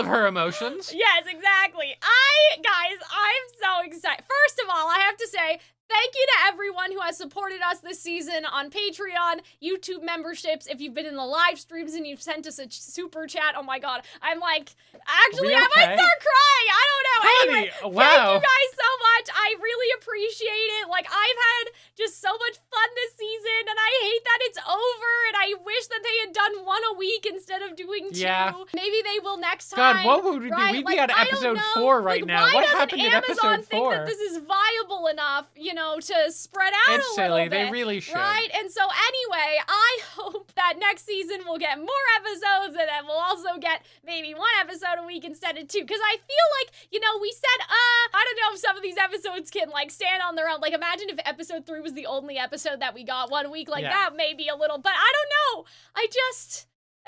of her emotions. Yes, exactly. Guys, I'm so excited. First of all, I have to say, thank you to everyone who has supported us this season on Patreon, YouTube memberships, if you've been in the live streams and you've sent us a super chat. Oh my god. I'm like, actually, I might start crying. I don't know. Honey, anyway, wow. Thank you guys so much. I really appreciate it. Like, I've had just so much fun this season, and I hate that it's over, and I wish that they had done one a week instead of doing two. Yeah. Maybe they will next time. God, what would we do? Right? We'd Like, be on I episode don't know. 4 right Like, now. Why What doesn't happened in Amazon episode 4? think that this is viable enough, to spread out It's a silly. little bit? They really should. Right? And so anyway, I hope that next season we'll get more episodes, and then we'll also get maybe one episode a week instead of two. Because I feel like, we said, I don't know if some of these episodes can, stand on their own. Like, imagine if episode 3 was the only episode that we got one week. Like, that may be a little, but I don't know.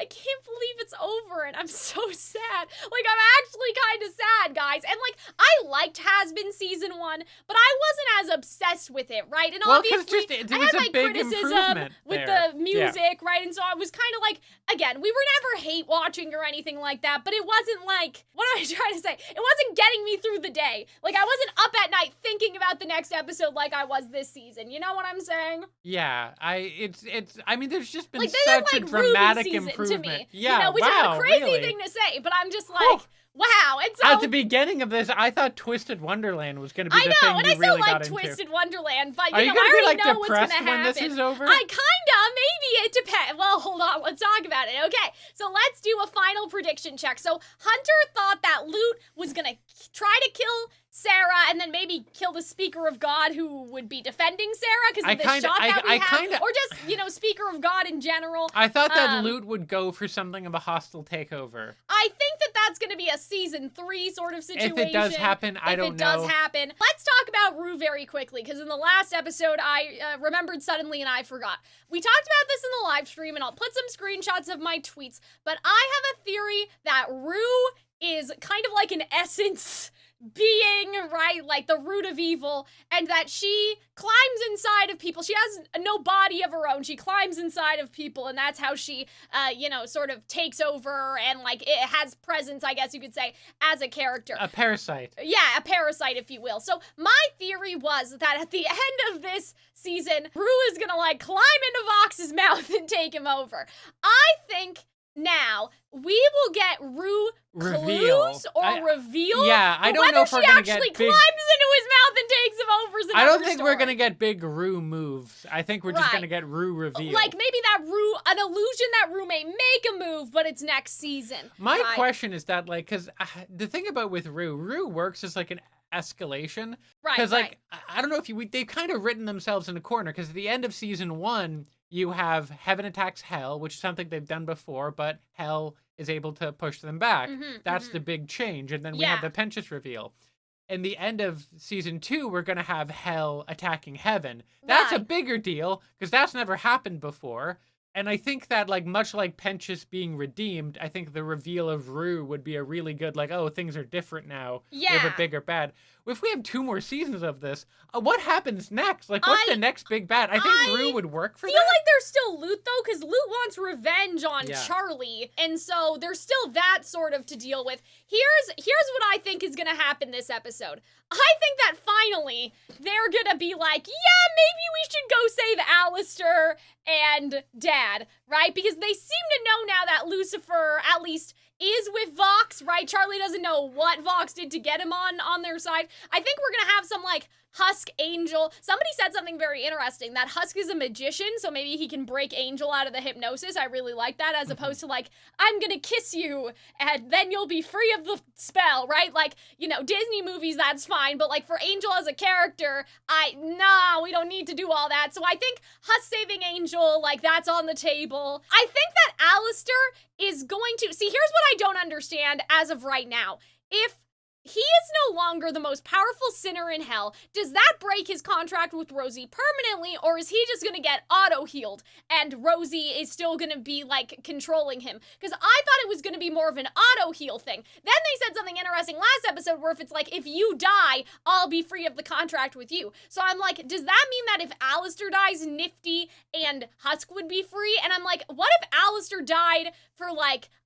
I can't believe it's over, and I'm so sad. Like, I'm actually kind of sad, guys. And, I liked Hazbin season 1, but I wasn't as obsessed with it, right? And obviously, it I was had a my big criticism improvement with there. the music, right? And so I was kind of like, again, we were never hate watching or anything like that, but it wasn't what am I trying to say? It wasn't getting me through the day. Like, I wasn't up at night thinking about the next episode like I was this season. You know what I'm saying? Yeah, I mean, there's just been this such is a dramatic Ruby season improvement. to me. Yeah, which is a crazy thing to say, but I'm just like, wow. And so at the beginning of this, I thought Twisted Wonderland was going to be the thing and you I really still got like into. Twisted Wonderland, but Are you I gonna already be know what's gonna depressed when happen. this is over? Maybe it depends. Well, hold on, let's talk about it. Okay, so let's do a final prediction check. So Hunter thought that Lute was gonna try to kill Sarah and then maybe kill the Speaker of God who would be defending Sarah because of the shot that we have, or just, Speaker of God in general. I thought that Lute would go for something of a hostile takeover. I think that that's going to be a season 3 sort of situation. If it does happen, I don't know. If it does happen. Let's talk about Rue very quickly, because in the last episode, I remembered suddenly and I forgot. We talked about this in the live stream, and I'll put some screenshots of my tweets, but I have a theory that Rue is kind of like an essence being, right, like the root of evil, and that she climbs inside of people. She has no body of her own. She climbs inside of people, and that's how she, sort of takes over and, it has presence, I guess you could say, as a character. A parasite. Yeah, a parasite, if you will. So my theory was that at the end of this season, Rue is gonna, climb into Vox's mouth and take him over. I think now we will get Rue clues or reveal. Yeah, I don't know if we're gonna get whether she actually climbs into his mouth and takes him over. I don't think we're gonna get big Rue moves. I think we're just gonna get Rue reveal. Maybe that Rue, an illusion that Rue may make a move, but it's next season. My question is that, because the thing about with Rue works as an escalation. Right. Because I don't know if they've kind of written themselves in a corner. Because at the end of season 1. You have Heaven attacks Hell, which is something they've done before, but Hell is able to push them back. That's the big change. And then we have the Penchus reveal. In the end of season 2, we're going to have Hell attacking Heaven. That's a bigger deal, because that's never happened before. And I think that, much like Penchus being redeemed, I think the reveal of Rue would be a really good, things are different now. Yeah. We have a bigger bad. If we have 2 more seasons of this, what happens next? What's the next big bad? I think Rue would work for that. I feel like there's still Lute, though, because Lute wants revenge on Charlie. And so there's still that sort of to deal with. Here's what I think is going to happen this episode. I think that finally they're going to be like, yeah, maybe we should go save Alistair and Dad, right? Because they seem to know now that Lucifer, at least, is with Vox, right? Charlie doesn't know what Vox did to get him on their side. I think we're gonna have some, Husk Angel. Somebody said something very interesting, that Husk is a magician, so maybe he can break Angel out of the hypnosis. I really like that, as opposed to, I'm gonna kiss you, and then you'll be free of the spell, right? Disney movies, that's fine, but, for Angel as a character, we don't need to do all that. So I think Husk saving Angel, that's on the table. I think that Alistair is going to... See, here's what I don't understand as of right now. If he is no longer the most powerful sinner in hell, does that break his contract with Rosie permanently, or is he just gonna get auto-healed and Rosie is still gonna be, controlling him? Because I thought it was gonna be more of an auto-heal thing. Then they said something interesting last episode where if it's if you die, I'll be free of the contract with you. So I'm does that mean that if Alistair dies, Nifty and Husk would be free? And I'm what if Alistair died for,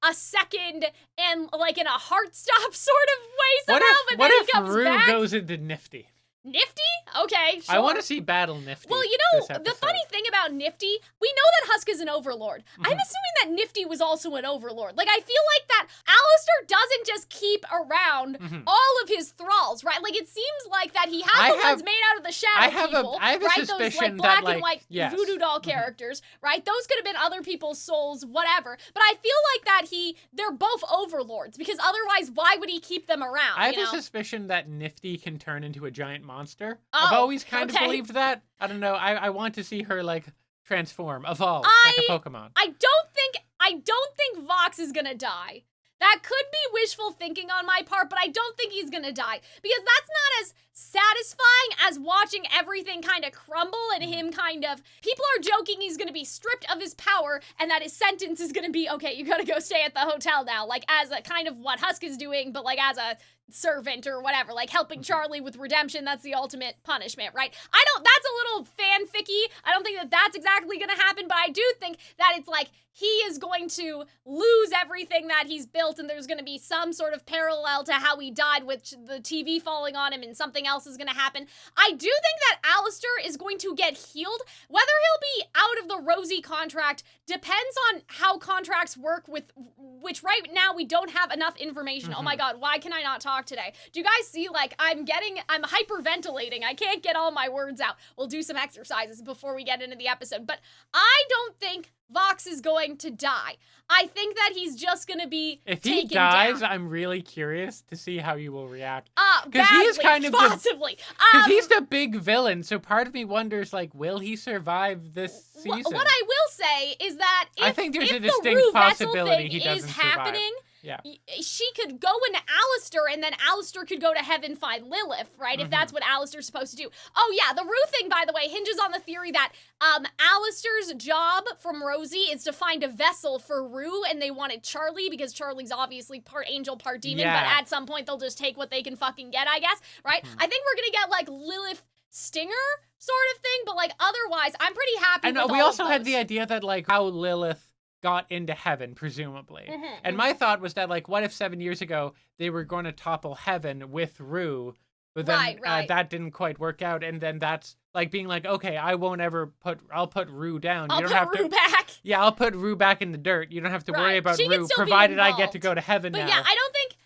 a second and like in a heart stop sort of way somehow, but then he comes Rue back. goes into Nifty? Nifty? Okay, sure. I want to see Battle Nifty. Well, you know, the funny thing about Nifty, we know that Husk is an overlord. I'm assuming that Nifty was also an overlord. Like, I feel like that Alistair doesn't just keep around all of his thralls, right? Like, it seems like that he has the ones made out of the shadow people, I have a right? suspicion Those, like, black that, and white voodoo doll characters, right? Those could have been other people's souls, whatever. But I feel like that they're both overlords, because otherwise, why would he keep them around, I have a suspicion that Nifty can turn into a giant monster. Oh, I've always kind of believed that. I don't know. I want to see her like transform, evolve like a Pokemon. I don't think Vox is gonna die. That could be wishful thinking on my part, but I don't think he's gonna die. Because that's not as satisfying as watching everything kind of crumble and him kind of... People are joking he's gonna be stripped of his power and that his sentence is gonna be, okay, you gotta go stay at the hotel now. Like, as a kind of what Husk is doing, but like as a servant or whatever, like helping Charlie with redemption. That's the ultimate punishment, right? That's a little fanficky. I don't think that that's exactly gonna happen, but I do think that it's like he is going to lose everything that he's built, and there's gonna be some sort of parallel to how he died with the TV falling on him, and something else is gonna happen. I do think that Alistair is going to get healed. Whether he'll be out of the Rosie contract depends on how contracts work, with which right now we don't have enough information. Oh my god, why can I not talk today? Do you guys see, like, I'm hyperventilating. I can't get all my words out. We'll do some exercises before we get into the episode. But I don't think Vox is going to die. I think that he's just gonna be If taken he dies, down. I'm really curious to see how you will react. Because he is kind of possibly. Because he's the big villain, so part of me wonders, like, will he survive this season? What I will say is that I think there's a if distinct the Rue possibility Vessel he thing doesn't is survive. happening, Yeah. she could go into Alistair, and then Alistair could go to heaven, find Lilith, right? If that's what Alistair's supposed to do. Oh yeah, the Rue thing, by the way, hinges on the theory that Alistair's job from Rosie is to find a vessel for Rue, and they wanted Charlie, because Charlie's obviously part angel, part demon, but at some point they'll just take what they can fucking get, I guess, right? I think we're gonna get, like, Lilith Stinger sort of thing, but, like, otherwise, I'm pretty happy with all we also of had those. the idea that, like, how Lilith got into heaven, presumably. And my thought was that, like, what if 7 years ago they were going to topple heaven with Rue, but then that didn't quite work out, and then that's like being like, okay, I'll put Rue down. I'll put Rue back. Yeah, I'll put Rue back in the dirt. You don't have to worry about She can Rue, still be provided I get involved. to go to heaven But now. yeah, I don't think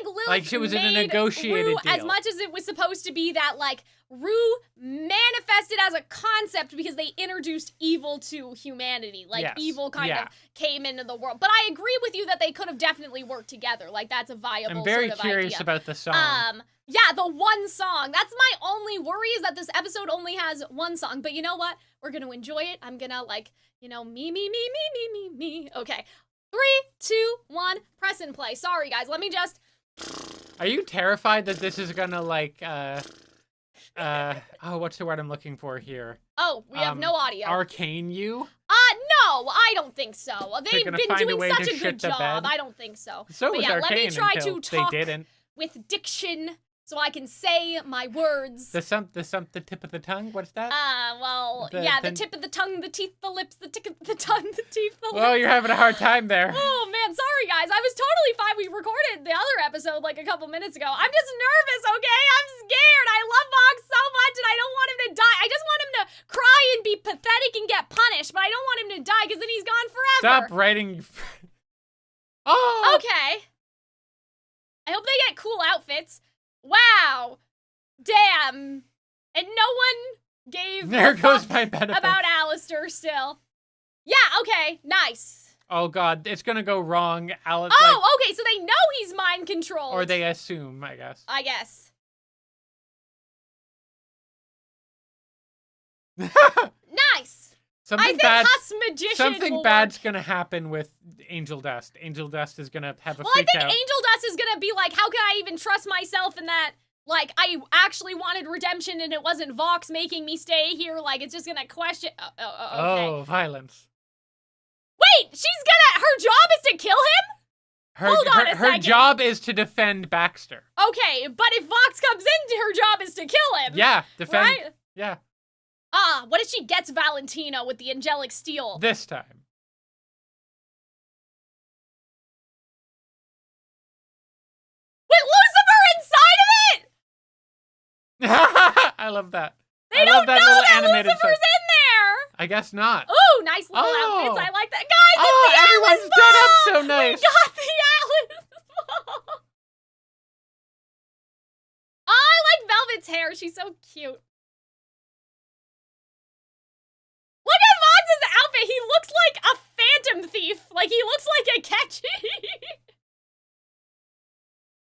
Lilith Like, she was in a made negotiated Rue deal. as much as it was supposed to be that, like, Rue manifested as a concept because they introduced evil to humanity. Like, evil kind of came into the world. But I agree with you that they could have definitely worked together. Like, that's a viable I'm very sort of curious idea. about the song. Yeah, the one song. That's my only worry, is that this episode only has one song. But you know what? We're gonna enjoy it. I'm gonna, like, you know, me. Okay. 3, 2, 1, press and play. Sorry, guys. Let me just... Are you terrified that this is gonna, like, what's the word I'm looking for here? Oh, we have no audio. Arcane you? No, I don't think so. They've been doing such a good job. I don't think so. So but was yeah, Arcane let me try until to talk they didn't. with diction so I can say my words. The tip of the tongue? What's that? The tip of the tongue, the teeth, the lips, the tip of the tongue, the teeth, the lips. Well, you're having a hard time there. Oh, man, sorry, guys. I was totally fine. We recorded the other episode, like, a couple minutes ago. I'm just nervous, okay? I'm scared. I love Vox so much, and I don't want him to die. I just want him to cry and be pathetic and get punished, but I don't want him to die, because then he's gone forever. Stop writing... Oh! Okay. I hope they get cool outfits. Wow. Damn. And no one gave There a goes fuck my benefit. about Alistair still. Yeah, okay, nice. Oh god, it's gonna go wrong. Okay, so they know he's mind controlled. Or they assume, I guess. I guess. Nice. I think Huss Magician Something bad's gonna happen with Angel Dust. Angel Dust is gonna have a freak out. I think Angel Dust is gonna be like, how can I even trust myself in that, like, I actually wanted redemption and it wasn't Vox making me stay here, like, it's just gonna question, okay. Oh, violence. Wait, her job is to kill him? Hold on a second. Her job is to defend Baxter. Okay, but if Vox comes in, her job is to kill him. Yeah, defend. Right? Yeah. What if she gets Valentino with the angelic steel? This time. I love that. They don't know that Lucifer's in there. I guess not. Ooh, nice little outfits. I like that. Guys, oh, it's the everyone's Alice done up ball. so nice. We got the Alice ball. I like Velvet's hair. She's so cute. Look at Vons's outfit. He looks like a phantom thief. Like, he looks like a catchy.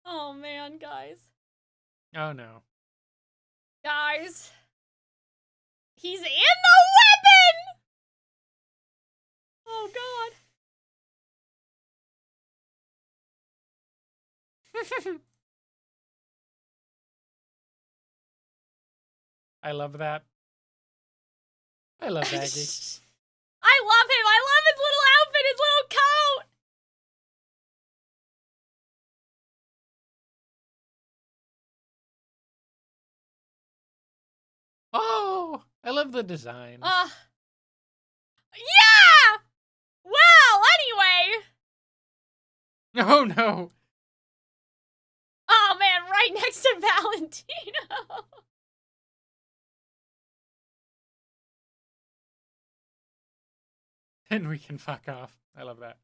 Oh, man, guys. Oh, no. Guys. He's in the weapon! Oh, God. I love that. I love Aggie. I love him. I love his little outfit, his little coat. Oh, I love the design. Yeah! Well, anyway. Oh, no. Oh, man, right next to Valentino. And we can fuck off. I love that.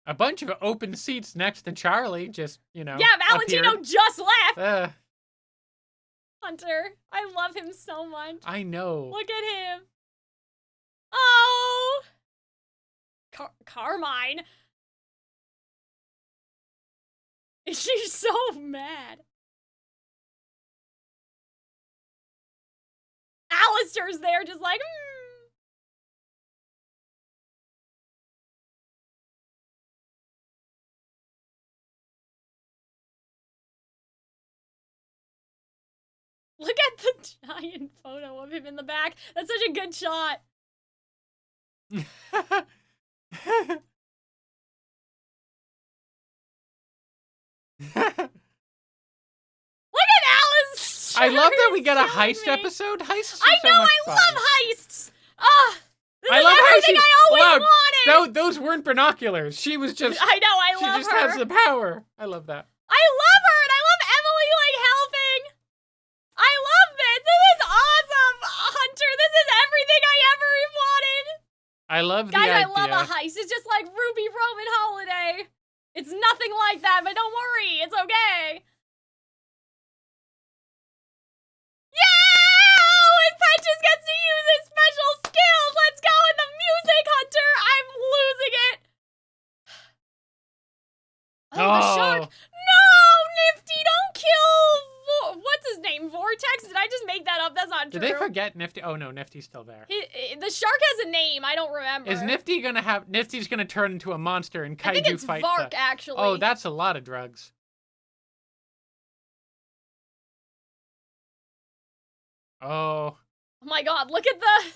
A bunch of open seats next to Charlie, just, you know. Yeah, Valentino appeared. just left. Hunter, I love him so much. I know. Look at him. Oh. Carmine. She's so mad. Alistair's there just like, Look at the giant photo of him in the back. That's such a good shot. Look at Alice! I love that we get a heist episode. Heists are I know, so much I fun. love heists! This I is love everything I always wanted! Those weren't binoculars. She was just... I know, I love her. She just has the power. I love that. I love her, and I love Emily, like, helping. I love this. This is awesome, Hunter. This is everything I ever wanted. I love the Guys, idea. I love a heist. It's just like Ruby Roman Holiday. It's nothing like that, but don't worry. It's okay. Yeah! And Prentice gets to use his special skills. Let's go in the music, Hunter. I'm losing it. Oh, the shark. No, Nifty, don't kill... What's his name? Vortex? Did I just make that up? That's not true. Did they forget Nifty? Oh, no, Nifty's still there. The shark has a name. I don't remember. Is Nifty gonna have... Nifty's gonna turn into a monster and kaiju I think it's fight Vark, actually. Oh, that's a lot of drugs. Oh. Oh my god, look at the...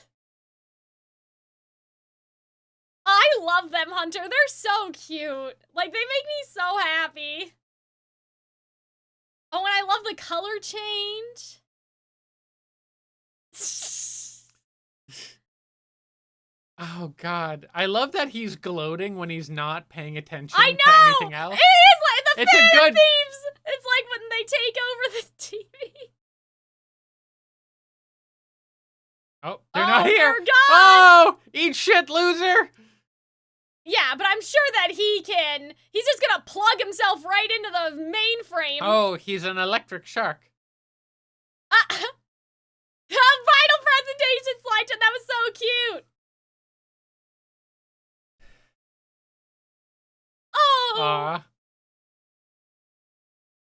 I love them, Hunter. They're so cute. Like, they make me so happy. Oh, and I love the color change. Oh, God. I love that he's gloating when he's not paying attention I know! to anything else. It is like the It's a Phantom good- Thieves! It's like when they take over the TV. Oh, they're not here. They're gone. Oh, eat shit, loser. Yeah, but I'm sure that he's just gonna plug himself right into the mainframe. Oh, he's an electric shark. Final presentation slide, that was so cute. Oh. Aw.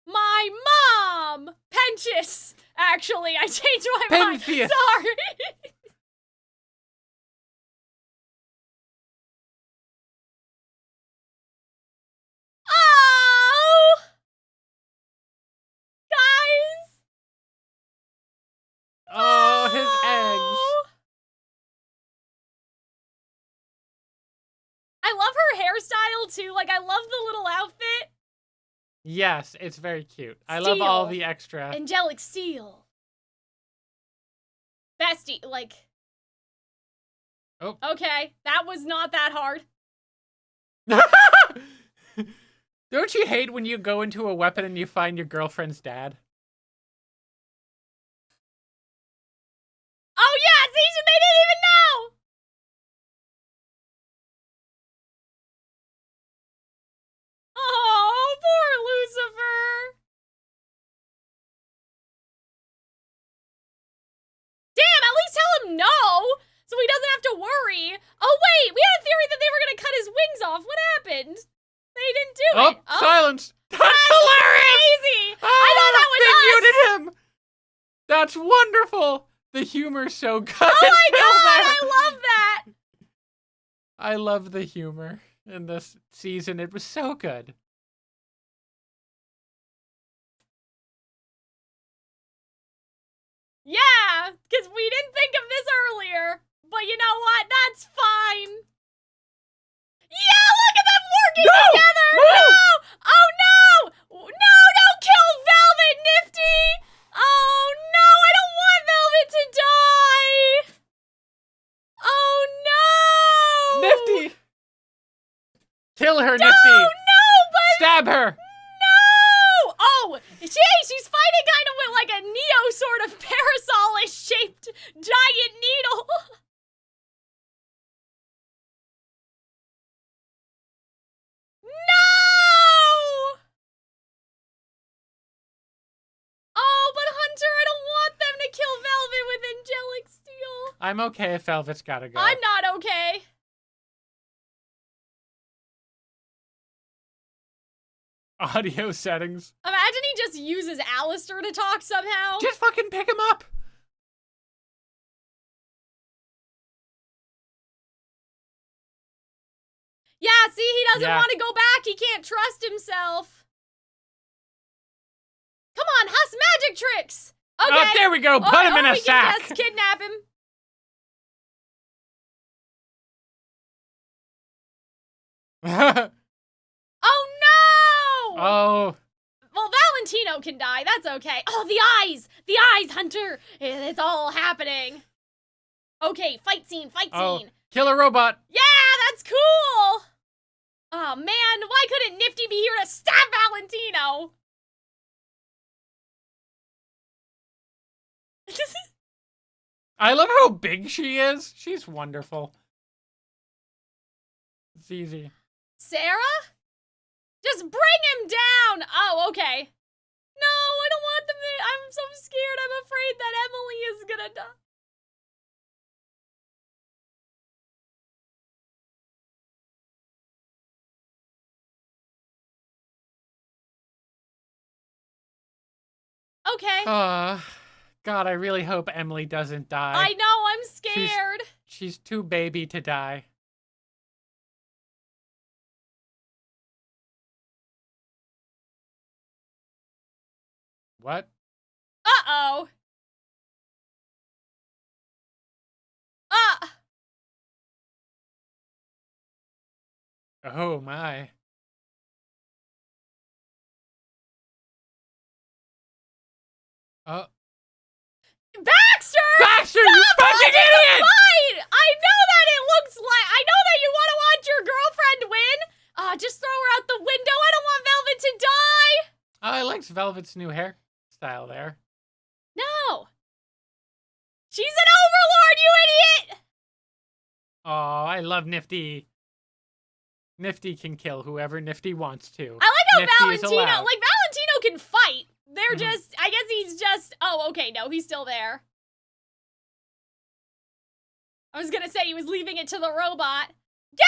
My mom! Penchis! Actually, I changed my mind. Pentheus. Sorry. Oh! Guys! Oh, his eggs. I love her hairstyle, too. Like, I love the little outfit. Yes, it's very cute. I love all Steel. the extra. Angelic steel. Bestie, like... Oh. Okay, that was not that hard. Don't you hate when you go into a weapon and you find your girlfriend's dad? worry. Oh, wait, we had a theory that they were gonna cut his wings off. What happened? They didn't do it. Oh, silence. That's hilarious. Crazy. Oh, I thought that was us. they muted him. That's wonderful. The humor's so good. Oh my god, I love that. I love the humor in this season. It was so good. Yeah, because we didn't think of this earlier. But you know what? That's fine. Yeah, look at them working together! No! Oh no! No, don't kill Velvet, Nifty! Oh no, I don't want Velvet to die! Oh no! Nifty! Kill her, No, Nifty! no, but... Stab her! No! Oh, she's fighting kind of with like a Neo sort of parasol-ish shaped giant needle. No! Oh, but Hunter, I don't want them to kill Velvet with angelic steel. I'm okay if Velvet's gotta go. I'm not okay. Audio settings. Imagine he just uses Alistair to talk somehow. Just fucking pick him up. Yeah, see, he doesn't want to go back. He can't trust himself. Come on, Huss magic tricks. Okay. Oh, there we go. Put him in a we sack. can just kidnap him. Oh no! Oh. Well, Valentino can die. That's okay. Oh, the eyes! The eyes, Hunter! It's all happening. Okay, fight scene, fight scene. Kill a robot. Yeah, that's cool! Oh man, why couldn't Nifty be here to stab Valentino? I love how big she is. She's wonderful. It's easy. Sarah? Just bring him down! Oh, okay. No, I don't want them to. I'm so scared. I'm afraid that Emily is gonna die. Okay. God, I really hope Emily doesn't die. I know, I'm scared. She's too baby to die. What? Uh-oh. Oh my. Baxter! Baxter, you fucking idiot! Fine! I know that it looks like. I know that you want to watch your girlfriend win. Just throw her out the window. I don't want Velvet to die. I likes Velvet's new hairstyle there. No. She's an overlord, you idiot! Oh, I love Nifty. Nifty can kill whoever Nifty wants to. I like how Nifty Valentino can fight. They're just, I guess he's just, oh, okay, no, he's still there. I was gonna say he was leaving it to the robot. Get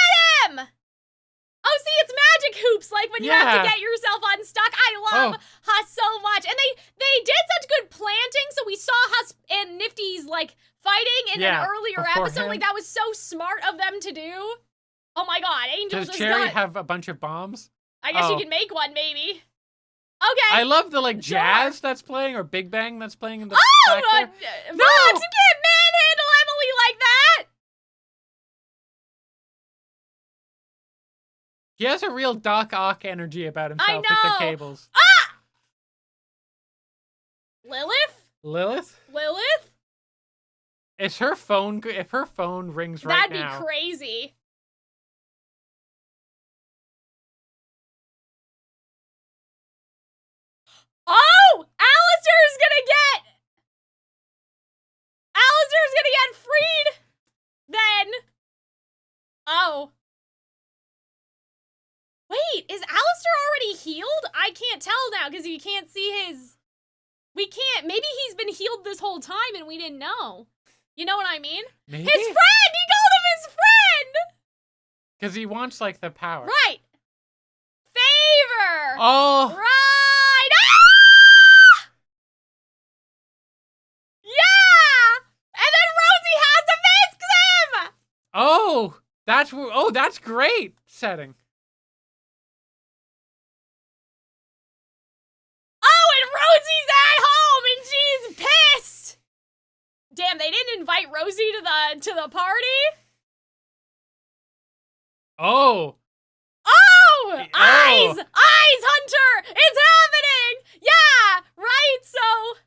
him! Oh, see, it's magic hoops, like when you have to get yourself unstuck. I love Huss so much. And they did such good planting, so we saw Huss and Nifty's, like, fighting in an earlier episode. Like, that was so smart of them to do. Oh my god, Angel Does Cherry have a bunch of bombs? I guess you can make one, maybe. Okay. I love the, like, jazz that's playing, or Big Bang that's playing in the back there. Vox, you can't manhandle Emily like that! He has a real Doc Ock energy about himself with the cables. Ah! Lilith? Is her phone, if her phone rings right now. That'd be crazy. Oh! Alistair's gonna get freed! Then. Oh. Wait, is Alistair already healed? I can't tell now because you can't see his... We can't... Maybe he's been healed this whole time and we didn't know. You know what I mean? Maybe? His friend! He called him Because he wants, like, the power. Right. Favor. Oh. Right. Ah! Yeah. And then Rosie has to fix him. Oh, that's great setting. Oh, and Rosie's at home and she's pissed. Damn, they didn't invite Rosie to the party. Oh. Oh! Eyes! Eyes, Hunter! It's happening! Yeah! Right? So...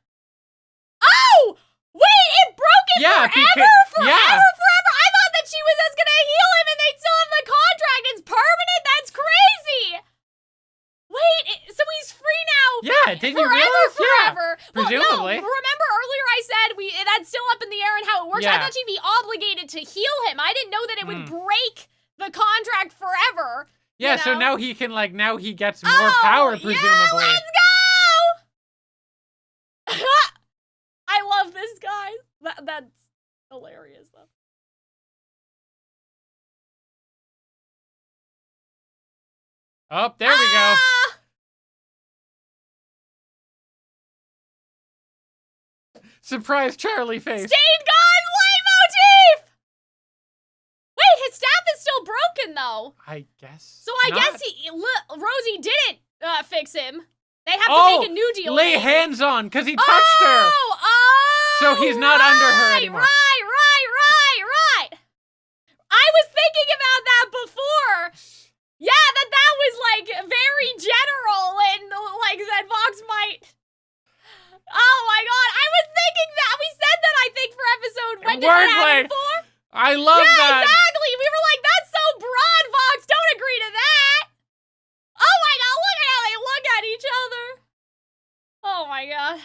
Oh! Wait, it broke it forever? Forever? I thought that she was just gonna heal him and they'd still have the contract. It's permanent? That's crazy! Wait, so he's free now? Yeah, didn't you realize? Forever. Yeah, presumably. Well, no, remember earlier I said that's still up in the air and how it works? Yeah. I thought she'd be obligated to heal him. I didn't know that it would break the contract forever. Yeah, you know? so now he can, like, now he gets more power, presumably. Yeah, let's go! I love this guy. That's hilarious, though. Oh, there we go. Surprise Charlie face. Stayed gone leitmotif! Wait, his staff is still broken, though. I guess. So I guess Rosie didn't fix him. They have to make a new deal. Lay hands on, because he touched her. So he's not under her anymore. Right. I was thinking about that before. Yeah, that was, like, very general and, like, that Vox might... Oh, my God. I was thinking that. We said that, I think, for episode... When did that happen for? I love that. Yeah, exactly. We were like, that's so broad, Vox. Don't agree to that. Oh, my God. Look at how they look at each other. Oh, my God.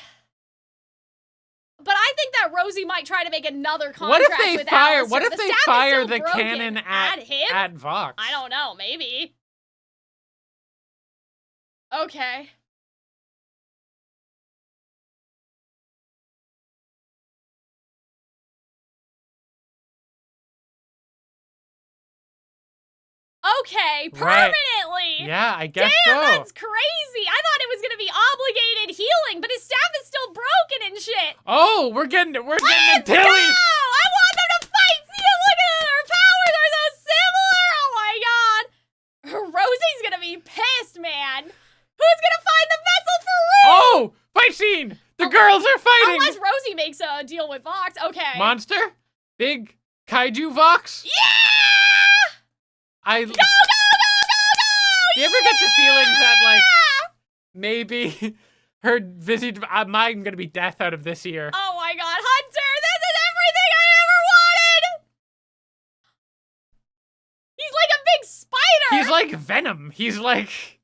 But I think that Rosie might try to make another contract with Alistair. What if they fire the cannon at him? At Vox? I don't know. Maybe. Okay. Okay, permanently. Right. Yeah, I guess Damn, so. that's crazy. I thought it was gonna be obligated healing, but his staff is still broken and shit. Oh, we're getting it, Tilly. Go! I want them to fight. See, look at their powers are so similar. Oh my God. Rosie's gonna be pissed, man. Who's gonna find the vessel for Ruth? Oh, fight scene. The girls are fighting. Unless Rosie makes a deal with Vox. Okay. Monster, big kaiju Vox. Yeah! Go! Do you ever get the feeling that, like, maybe her visit, I'm gonna be death out of this year. Oh my God, Hunter, this is everything I ever wanted! He's like a big spider! He's like Venom. He's like...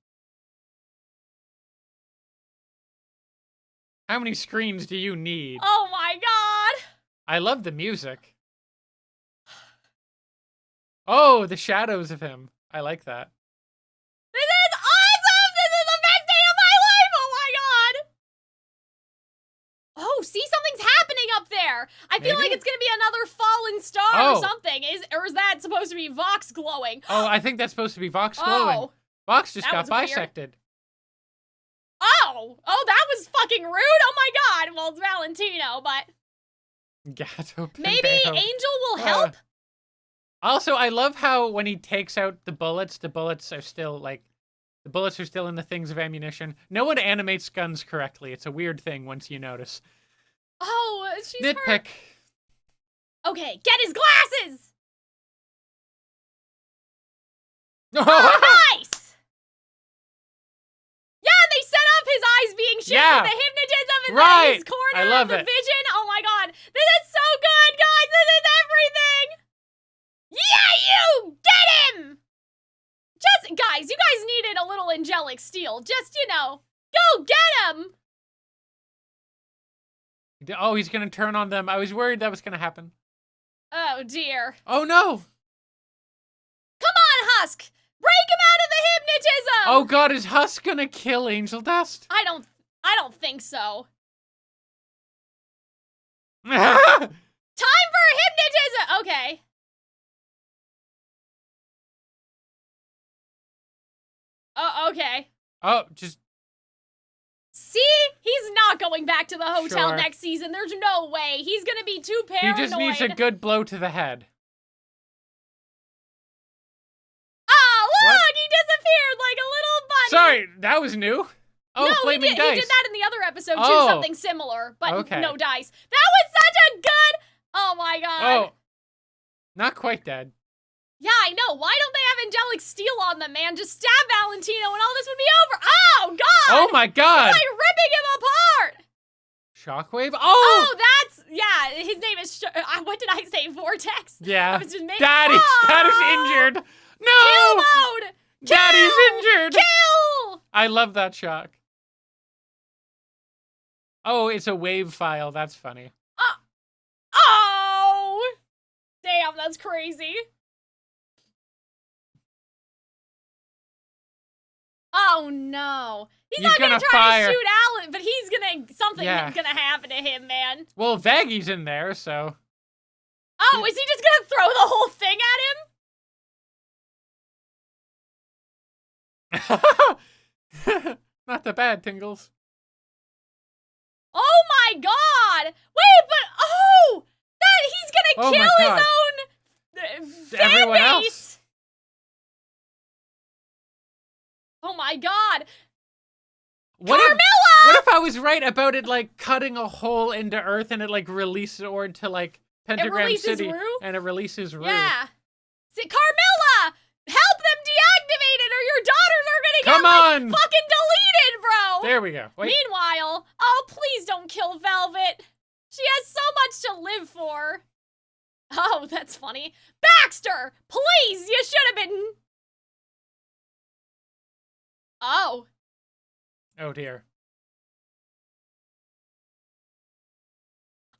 How many screens do you need? Oh my God! I love the music. Oh, the shadows of him. I like that. This is awesome! This is the best day of my life! Oh my God! Oh, see, something's happening up there! I feel like it's gonna be another fallen star or something. Or is that supposed to be Vox glowing? Oh, I think that's supposed to be Vox glowing. Oh. Vox just got bisected. Oh, that was fucking rude. Oh my God. Well, it's Valentino, but Gato maybe Angel will help. Also, I love how when he takes out the bullets are still like the bullets are still in the things of ammunition. No one animates guns correctly. It's a weird thing once you notice. Oh, she's nitpick. Hurt. Okay, get his glasses. Oh, nice. Yeah, they set up his eyes being shut with the hypnotism and his corner of the vision. Oh my God, this is so good, guys. This is everything. Yeah, you get him. Just guys, you guys needed a little angelic steel. Just go get him. Oh, he's gonna turn on them. I was worried that was gonna happen. Oh dear. Oh no. Come on, Husk. Break him out of the hypnotism! Oh God, is Husk gonna kill Angel Dust? I don't think so. Time for hypnotism! Okay. Okay. Oh, just... See? He's not going back to the hotel Sure. next season. There's no way. He's gonna be too paranoid. He just needs a good blow to the head. Oh, look! What? He disappeared like a little bunny. Sorry, that was new? Oh, no, flaming he dice. did that in the other episode, too. Oh. Something similar, but Okay. no dice. That was such a good... Oh, my God. Oh, not quite dead. Yeah, I know. Why don't they have angelic steel on them, man? Just stab Valentino and all this would be over. Oh, God! Oh, my God! It's like ripping him apart! Shockwave? Oh! Oh, that's... Yeah, his name is... what did I say? Vortex? Yeah. I was just making... Daddy! Oh! Daddy's injured! No! Kill mode! Daddy's Kill! injured! Kill! I love that shock. Oh, it's a wave file. That's funny. Oh! Damn, that's crazy. Oh no. He's not gonna try fire. to shoot Alan, but he's gonna... Something's gonna happen to him, man. Well, Vaggy's in there, so... Oh, is he just gonna throw the whole thing at him? Not the bad, Tingles. Oh my god! Wait, but... Oh! He's gonna kill his own... Everyone fan else. base! Oh my god! Carmilla! What if I was right about it, like, cutting a hole into Earth and it, like, releases or into, like, Pentagram City. Rue? And it releases Rue. Yeah. See, Carmilla! Help them deactivate it or your daughters are gonna get, like, fucking deleted, bro! There we go. Wait. Meanwhile, oh, please don't kill Velvet. She has so much to live for. Oh, that's funny. Baxter! Please, you should have been... Oh. Oh, dear.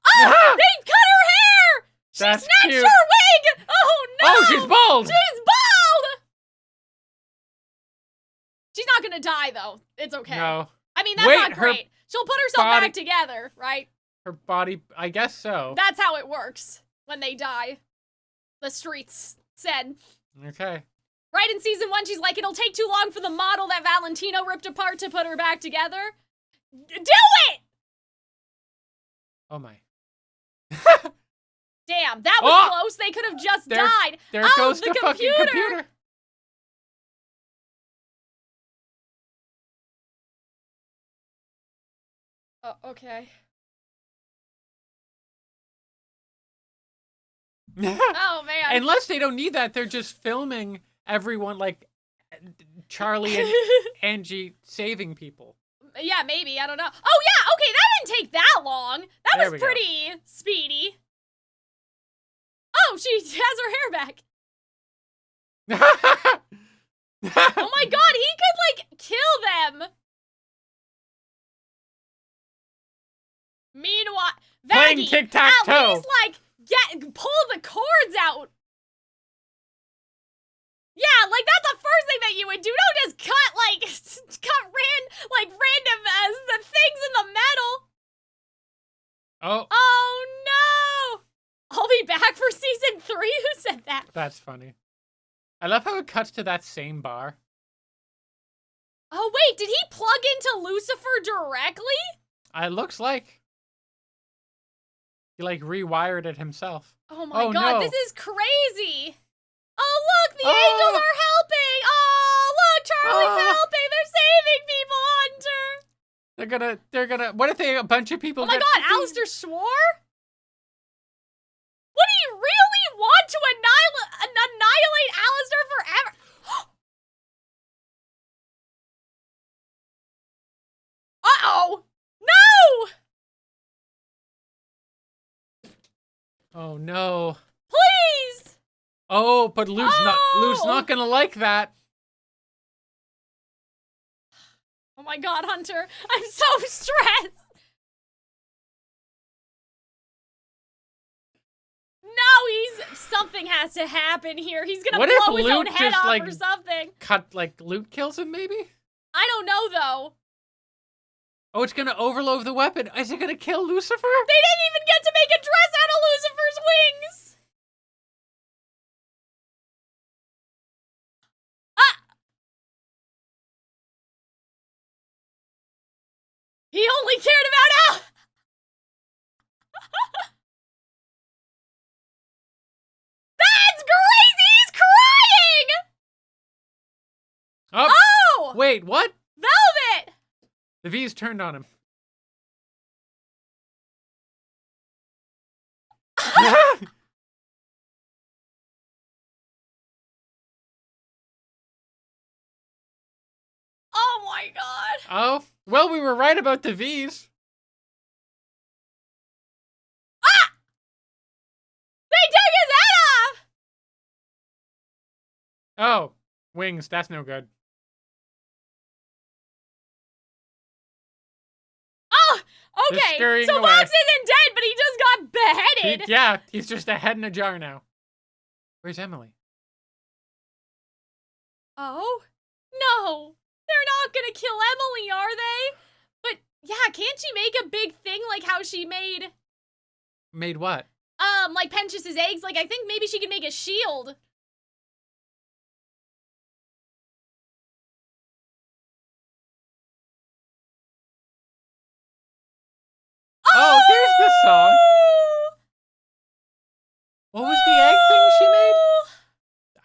Oh! They cut her hair! She That's snatched cute. her wig! Oh, no! Oh, she's bald! She's bald! She's not gonna die, though. It's okay. No. I mean, that's not great. She'll put herself body- back together, right? Her body, I guess so. That's how it works when they die. The streets said. Okay. Right in season 1, she's like, it'll take too long for the model that Valentino ripped apart to put her back together. Do it! Oh, my. Damn, that was close. They could have just died. There goes the fucking computer. Oh, okay. Oh, man. Unless they don't need that, they're just filming everyone, like, Charlie and Angie saving people. Yeah, maybe. I don't know. Oh, yeah. Okay, that didn't take that long. That There was we pretty speedy. Oh, she has her hair back. Oh, my God. He could, like, kill them. Meanwhile, Playing Vaggy, tic-tac-toe. at least, like, pull the cords out. Yeah, like, that's the first thing that you would do. Don't just cut, like, random, the things in the metal. Oh. Oh, no. I'll be back for season 3? Who said that? That's funny. I love how it cuts to that same bar. Oh, wait, did he plug into Lucifer directly? It looks like. He, like, rewired it himself. Oh my God, no. this is crazy. Oh, look, the angels are helping. Oh, look, Charlie's helping. They're saving people, Hunter. They're gonna, what if a bunch of people Oh my God, Alistair swore? What, do you really want to annihilate Alistair forever? Uh-oh. No! Oh no. Please! Oh, but Luke's not gonna like that. Oh my God, Hunter. I'm so stressed. No, something has to happen here. He's gonna blow his own head off or something. Luke kills him, maybe? I don't know, though. Oh, it's gonna overload the weapon. Is it gonna kill Lucifer? They didn't even get to make a dress out of Lucifer's wings. Wait, what? Velvet! The Vees turned on him. Oh my god. Oh, well, we were right about the Vees. Ah! They took his head off! Oh, wings, that's no good. Oh, okay. So away. Fox isn't dead, but he just got beheaded. Yeah, he's just a head in a jar now. Where's Emily? Oh? No. They're not gonna kill Emily, are they? But, yeah, can't she make a big thing like how she made... Made what? Like Pentius's eggs? Like, I think maybe she can make a shield. Oh, here's the song. What was the egg thing she made?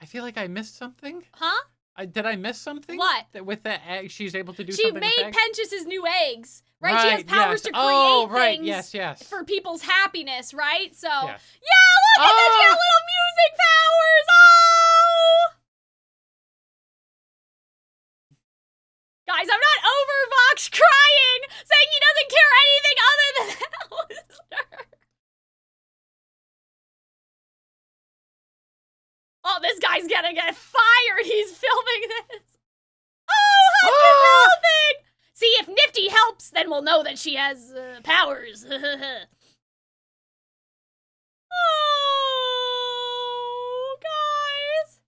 I feel like I missed something. Huh? Did I miss something? What? With the egg, she's able to do she something with made eggs? Pentius's new eggs, right? She has powers to create things for people's happiness, right? So, yeah, look at that! She got little music powers! Oh! Guys, I'm not over Vox crying, saying he doesn't care anything other than Alistair. Oh, this guy's gonna get fired. He's filming this. Oh, Hazbin's helping! See, if Nifty helps, then we'll know that she has powers. Oh, guys.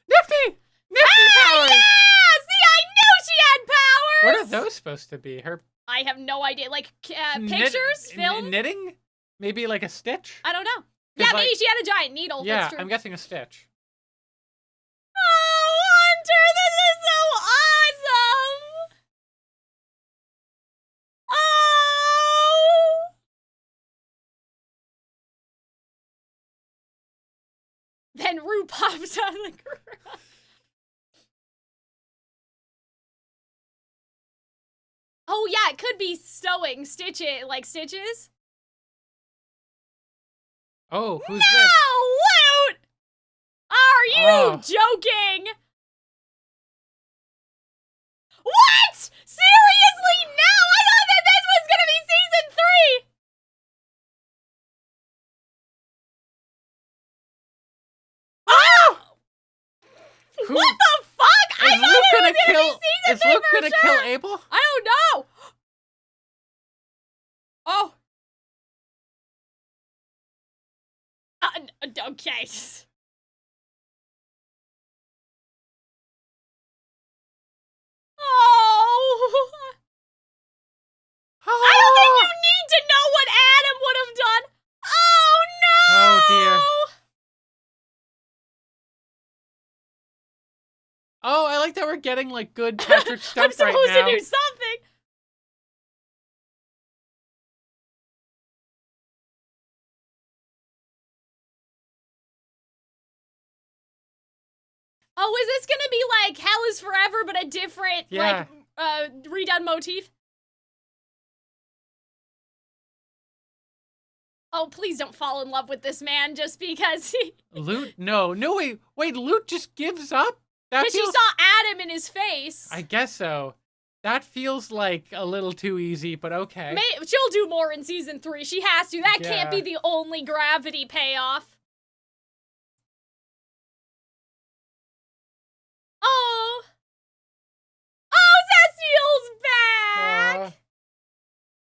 Nifty! Nifty powers! Yeah! See, I knew she had powers! What are those supposed to be? I have no idea. Like, pictures? Film? Knitting? Maybe like a stitch? I don't know. Yeah, maybe she had a giant needle. Yeah, that's true. I'm guessing a stitch. Oh, Hunter, this is so awesome! Oh! Then Rue pops out of the ground. Oh, yeah, it could be sewing, stitches. Oh, who's this? No, Loot! Are you joking? What? Seriously, no! I thought that this was gonna be season 3! Oh! What the fuck? I thought it was gonna be season 3 Is Luke gonna kill Abel? I don't know! Oh. Okay. Oh. I don't think you need to know what Adam would have done. Oh no. Oh dear. Oh, I like that we're getting like good Patrick stuff right now. I'm supposed to do something. Oh, is this gonna be like Hell is Forever, but a different, redone motif? Oh, please don't fall in love with this man just because he... Loot? No, wait, Loot just gives up? Because she saw Adam in his face. I guess so. That feels like a little too easy, but okay. She'll do more in season 3. She has to. That can't be the only gravity payoff. Oh. Oh, Cecile's back.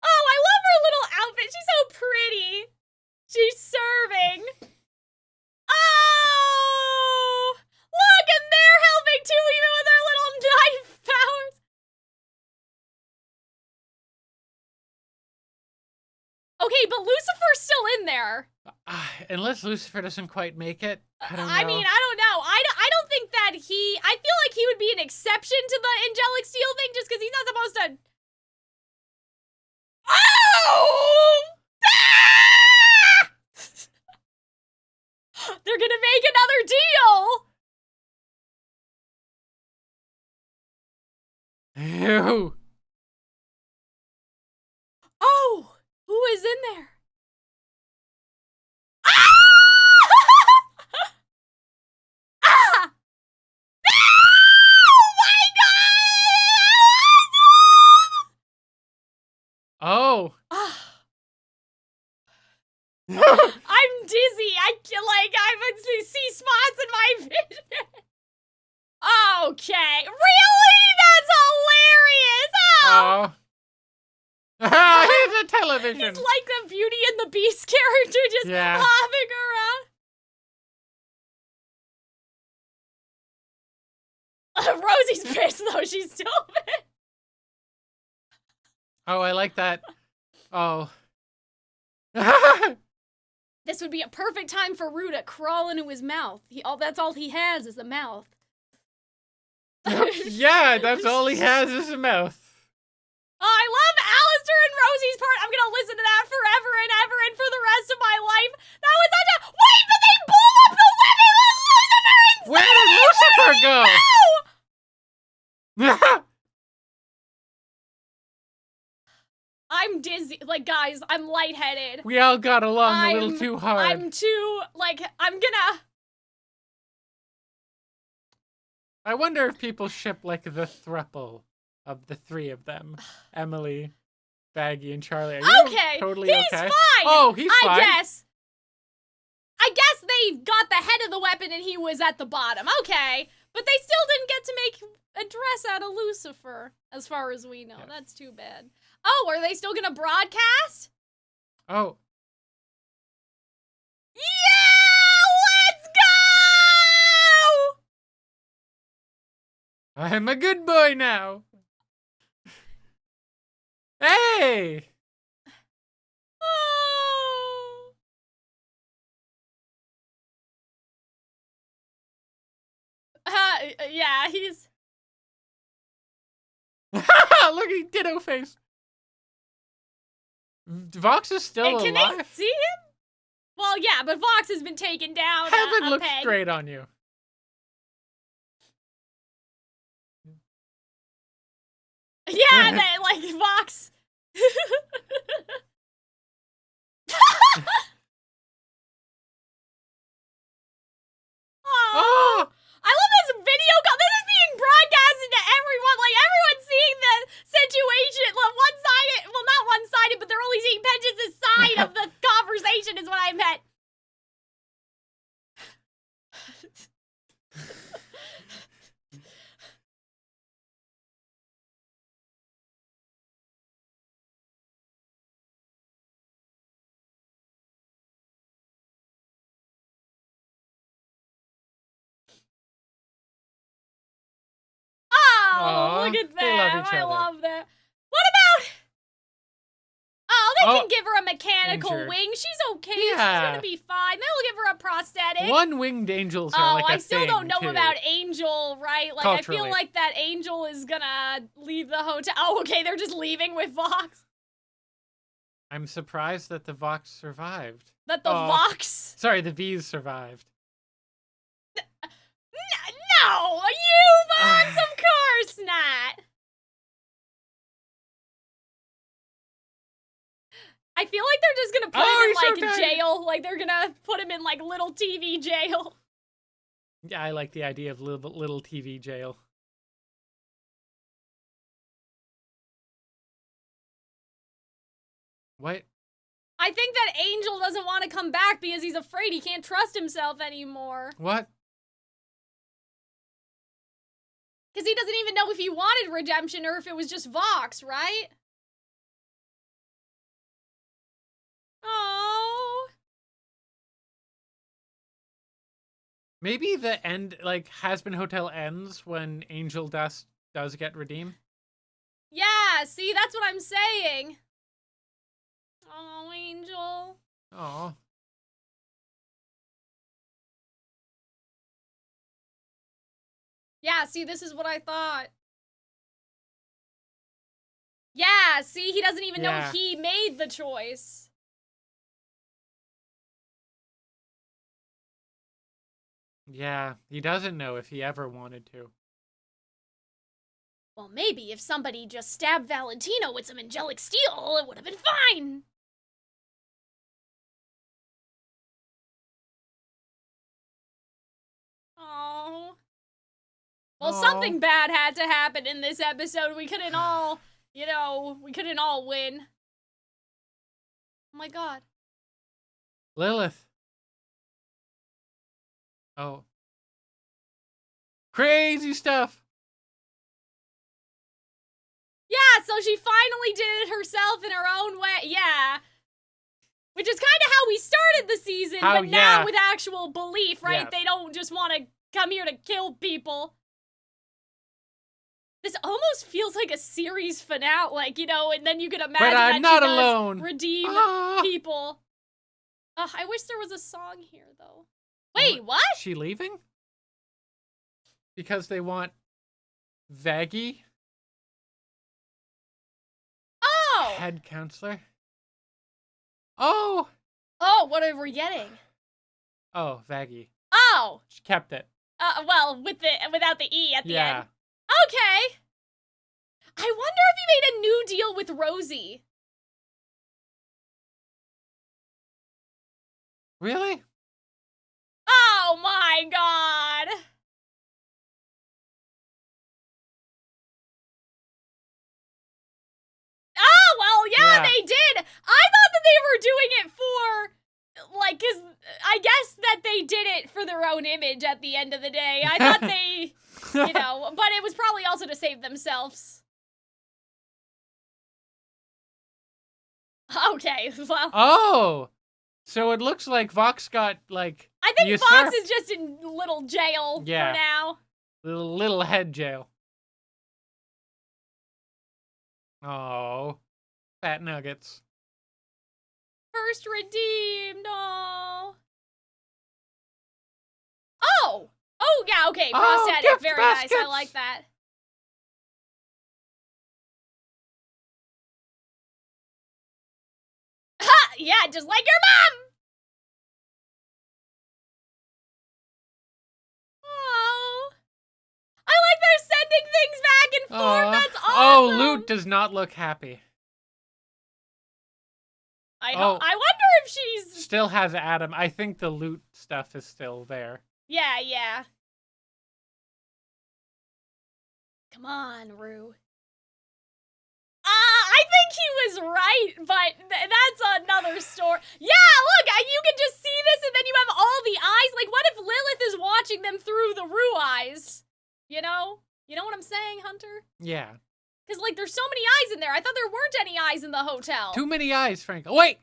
Oh, I love her little outfit. She's so pretty. She's serving. Oh. Look, and they're helping too, even with their little knife powers. Okay, but Lucifer's still in there. Unless Lucifer doesn't quite make it. I don't know. I mean, I don't know. I don't think that I feel like he would be an exception to the angelic steel thing just because he's not supposed to. Oh! Ah! They're gonna make another deal! Ew. Oh, who is in there? Ah! Oh my God! Oh. I'm dizzy. I see spots in my vision. Okay. Really? That's hilarious. Oh. He's a television. He's like the Beauty and the Beast character just hopping around. Rosie's pissed though. She's still pissed. Oh, I like that. Oh. This would be a perfect time for Rue to crawl into his mouth. That's all he has is a mouth. Yeah, that's all he has is a mouth. Oh, I love Alistair and Rosie's part. I'm gonna listen to that forever and ever and for the rest of my life. That was such a— Wait, but they blew up the weapon with Lucifer inside! Where did Lucifer go? I'm dizzy. Like, guys, I'm lightheaded. We all got along a little too hard. I'm too, like, I'm gonna— I wonder if people ship, like, the thruple of the three of them. Emily, Baggy, and Charlie. Are you totally okay? He's fine! Oh, he's fine. I guess they got the head of the weapon and he was at the bottom. Okay. But they still didn't get to make a dress out of Lucifer, as far as we know. Yeah. That's too bad. Oh, are they still gonna broadcast? Oh. Yeah! Let's go! I'm a good boy now. Hey! Oh. Yeah, he's... Look, he ditto face. Vox is still alive. Can they see him? Well, yeah, but Vox has been taken down. Heaven looks straight on you. Yeah, that, like, Vox. Oh! I love this video call. This is being broadcasted to everyone. Like, everyone's seeing the situation. One-sided. Well, not one-sided, but they're only seeing Pedges' side of the conversation is what I meant. Oh, look at that. I love that. What about... Oh, they can give her a mechanical wing. She's okay. Yeah. She's gonna be fine. They'll give her a prosthetic. One-winged angels are like a thing, I still don't know too. About Angel, right? Like, culturally. I feel like that Angel is gonna leave the hotel. Oh, okay, they're just leaving with Vox. I'm surprised that the Vox survived. That the Vox? Sorry, the Vees survived. No! You, Vox? Of course not! I feel like they're just gonna put him in, like, jail. Like, they're gonna put him in, like, little TV jail. Yeah, I like the idea of little TV jail. What? I think that Angel doesn't want to come back because he's afraid he can't trust himself anymore. What? Because he doesn't even know if he wanted redemption or if it was just Vox, right? Oh. Maybe the end, like, Hazbin Hotel ends when Angel Dust does get redeemed? Yeah, see, that's what I'm saying. Oh, Angel. Oh. Yeah, see, this is what I thought. Yeah, see, he doesn't even know he made the choice. Yeah, he doesn't know if he ever wanted to. Well, maybe if somebody just stabbed Valentino with some angelic steel, it would have been fine. Oh. Well, something bad had to happen in this episode. We couldn't all, we couldn't all win. Oh my god. Lilith. Oh. Crazy stuff. Yeah, so she finally did it herself in her own way. Yeah. Which is kind of how we started the season, but now with actual belief, right? Yeah. They don't just want to come here to kill people. This almost feels like a series finale, like, and then you can imagine but I'm that not alone. Redeem people. I wish there was a song here, though. Wait, what? Is she leaving? Because they want Vaggie? Oh! Head counselor? Oh! Oh, what are we getting? Oh, Vaggie. Oh! She kept it. Well, without the E at the end. Okay. I wonder if he made a new deal with Rosie. Really? Oh my god. Oh, well, yeah, they did. I thought that they were doing it for, like, 'cause I guess that they did it for their own image at the end of the day. I thought they, but it was probably also to save themselves. Okay, well. Oh! So it looks like Vox got, like, I think Vox is just in little jail for now. Little head jail. Oh. Fat nuggets. First redeemed, oh. Oh! Oh, yeah, okay, prosthetic, very nice, I like that. Ha! Yeah, just like your mom! Oh. I like they're sending things back and forth, that's awesome! Oh, Loot does not look happy. I wonder if she's... Still has Adam. I think the Loot stuff is still there. Yeah. Come on, Rue. I think he was right, but that's another story. Yeah, look, you can just see this and then you have all the eyes. Like, what if Lilith is watching them through the Rue eyes? You know? You know what I'm saying, Hunter? Yeah. Because, like, there's so many eyes in there. I thought there weren't any eyes in the hotel. Too many eyes, Frank. Oh, wait!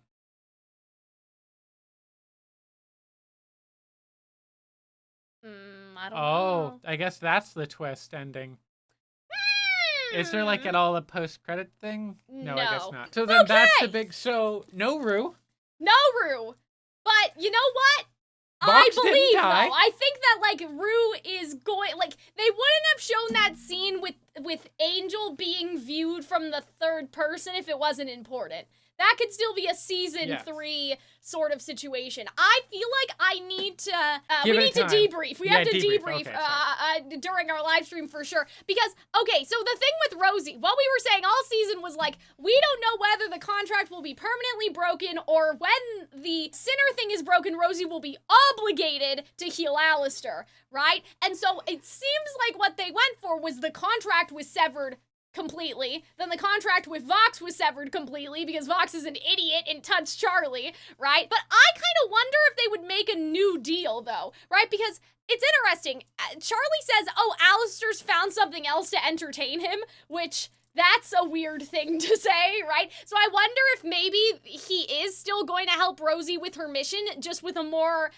I don't know. Oh, I guess that's the twist ending. Is there, like, at all a post-credit thing? No, I guess not. So then that's the big... So, no Rue. No Rue. But, you know what? Vox I believe, didn't die. though. I think that, like, Rue is going... Like, they wouldn't have shown that scene with Angel being viewed from the third person if it wasn't important. That could still be a season 3 sort of situation. I feel like I need to, we need to debrief. We have to debrief during our live stream for sure. Because, okay, so the thing with Rosie, what we were saying all season was like, we don't know whether the contract will be permanently broken or when the sinner thing is broken, Rosie will be obligated to heal Alistair, right? And so it seems like what they went for was the contract was severed completely. Then the contract with Vox was severed completely because Vox is an idiot and touched Charlie, right? But I kind of wonder if they would make a new deal, though, right? Because it's interesting. Charlie says, oh, Alistair's found something else to entertain him, which... That's a weird thing to say, right? So I wonder if maybe he is still going to help Rosie with her mission, just with a more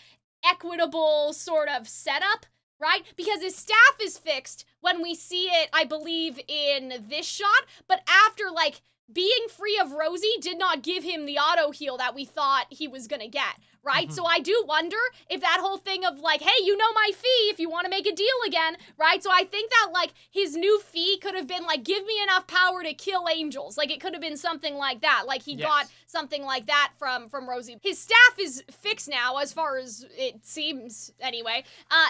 equitable sort of setup, right? Because his staff is fixed when we see it, I believe, in this shot, but after, like, being free of Rosie did not give him the auto heal that we thought he was gonna get, right? So I do wonder if that whole thing of like, hey, you know my fee if you want to make a deal again, right? So I think that like his new fee could have been like, give me enough power to kill angels. Like it could have been something like that. Like he got something like that from Rosie. His staff is fixed now, as far as it seems anyway.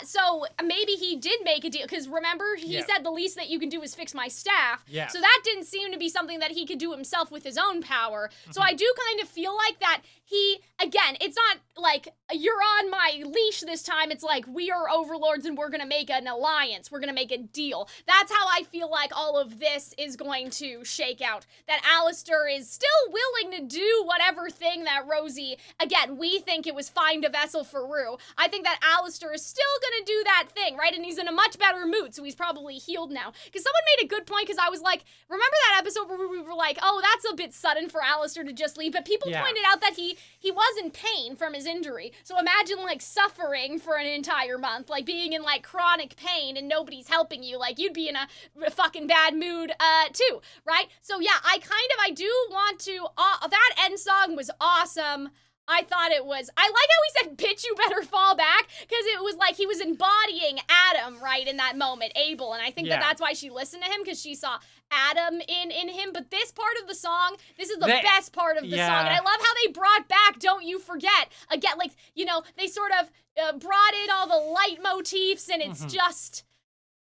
So maybe he did make a deal, because remember he said the least that you can do is fix my staff. Yeah. So that didn't seem to be something that he could do himself with his own power. So I do kind of feel like that he, again, it's not like you're on my leash this time. It's like we are overlords and we're gonna make an alliance. We're gonna make a deal. That's how I feel like all of this is going to shake out. That Alistair is still willing to do whatever thing that Rosie, again, we think it was find a vessel for Rue. I think that Alistair is still gonna do that thing, right? And he's in a much better mood, so he's probably healed now. Because someone made a good point, because I was like, remember that episode where we were like, oh, that's a bit sudden for Alistair to just leave? But people pointed out that he was in pain from his injury. So imagine like suffering for an entire month, like being in like chronic pain and nobody's helping you. Like you'd be in a fucking bad mood too, right? So yeah, I do want to, that end song was awesome. I thought it was, I like how he said, bitch, you better fall back, because it was like he was embodying Adam, right, in that moment, Abel, and I think that's why she listened to him, because she saw Adam in him. But this part of the song, this is the best part of the song, and I love how they brought back Don't You Forget. Again, like, you know, they sort of brought in all the light motifs, and it's just...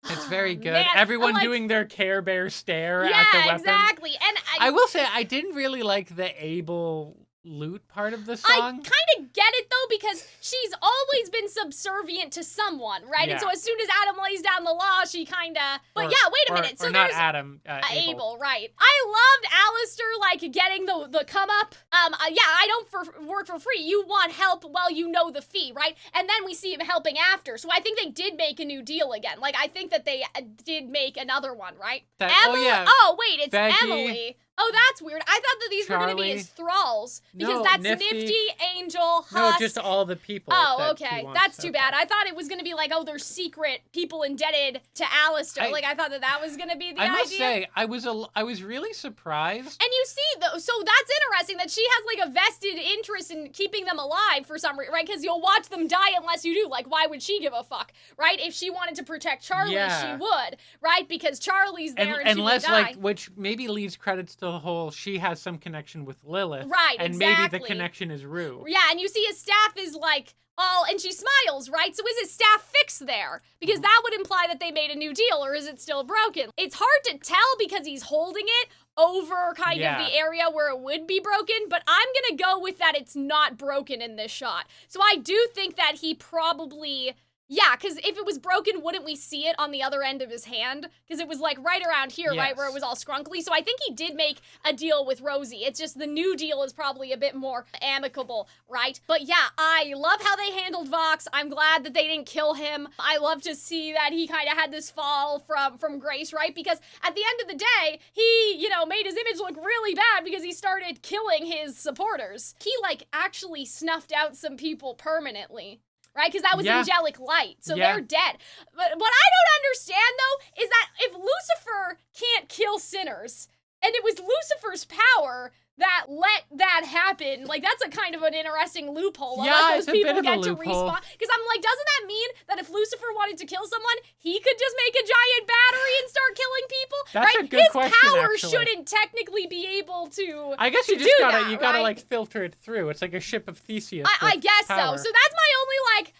It's very good. Man, Everyone like, doing their Care Bear stare at the weapon. Yeah, exactly. And I will say, I didn't really like the Abel loot part of the song. I kind of get it, though, because she's always been subservient to someone, right? And so as soon as Adam lays down the law, she kind of... But wait a minute. So not there's... Adam, Abel, right. I loved Alistair, like, getting the come-up. I don't work for free. You want help, well, you know the fee, right? And then we see him helping after. So I think they did make a new deal again. Like, I think that they did make another one, right? Emily? Oh, wait, it's Becky. Emily. Oh, that's weird. I thought that these were going to be his thralls. Because that's Nifty, Angel, Husk. No, just all the people. Oh, okay. That's too bad. I thought it was going to be like, oh, they're secret people indebted to Alistair. I thought that was going to be the idea. I must say, I was really surprised. And you see, though, so that's interesting that she has like a vested interest in keeping them alive for some reason, right? Because you'll watch them die unless you do. Like, why would she give a fuck, right? If she wanted to protect Charlie, she would, right? Because Charlie's there and she would die. Like, which maybe leaves credits to the whole she has some connection with Lilith. Right, and maybe the connection is Rue. Yeah, and you see his staff is like all, and she smiles, right? So is his staff fixed there? Because that would imply that they made a new deal, or is it still broken? It's hard to tell because he's holding it over kind of the area where it would be broken, but I'm gonna go with that it's not broken in this shot. So I do think that he probably... Yeah, because if it was broken, wouldn't we see it on the other end of his hand? Because it was like right around here, right, where it was all scrunkly. So I think he did make a deal with Rosie. It's just the new deal is probably a bit more amicable, right? But yeah, I love how they handled Vox. I'm glad that they didn't kill him. I love to see that he kind of had this fall from grace, right? Because at the end of the day, he, you know, made his image look really bad because he started killing his supporters. He, like, actually snuffed out some people permanently. Right? Because that was angelic light. So they're dead. But what I don't understand, though, is that if Lucifer can't kill sinners, and it was Lucifer's power that let that happen, like, that's a kind of an interesting loophole. Unless those people get to respawn. Because I'm like, doesn't that mean that if Lucifer wanted to kill someone, he could just make a giant battery and start killing people? That's right? a good question, His power actually. shouldn't technically be able to I guess you just gotta like filter it through. It's like a ship of Theseus. I guess power. So that's my only like,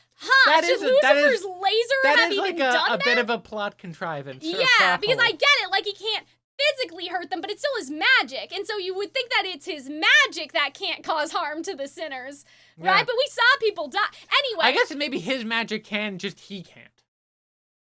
should Lucifer's laser have even done that? That is like a bit of a plot contrivance. Yeah, because I get it, like he can't physically hurt them, but it's still his magic. And so you would think that it's his magic that can't cause harm to the sinners, right? But we saw people die. Anyway. I guess maybe his magic can, just he can't.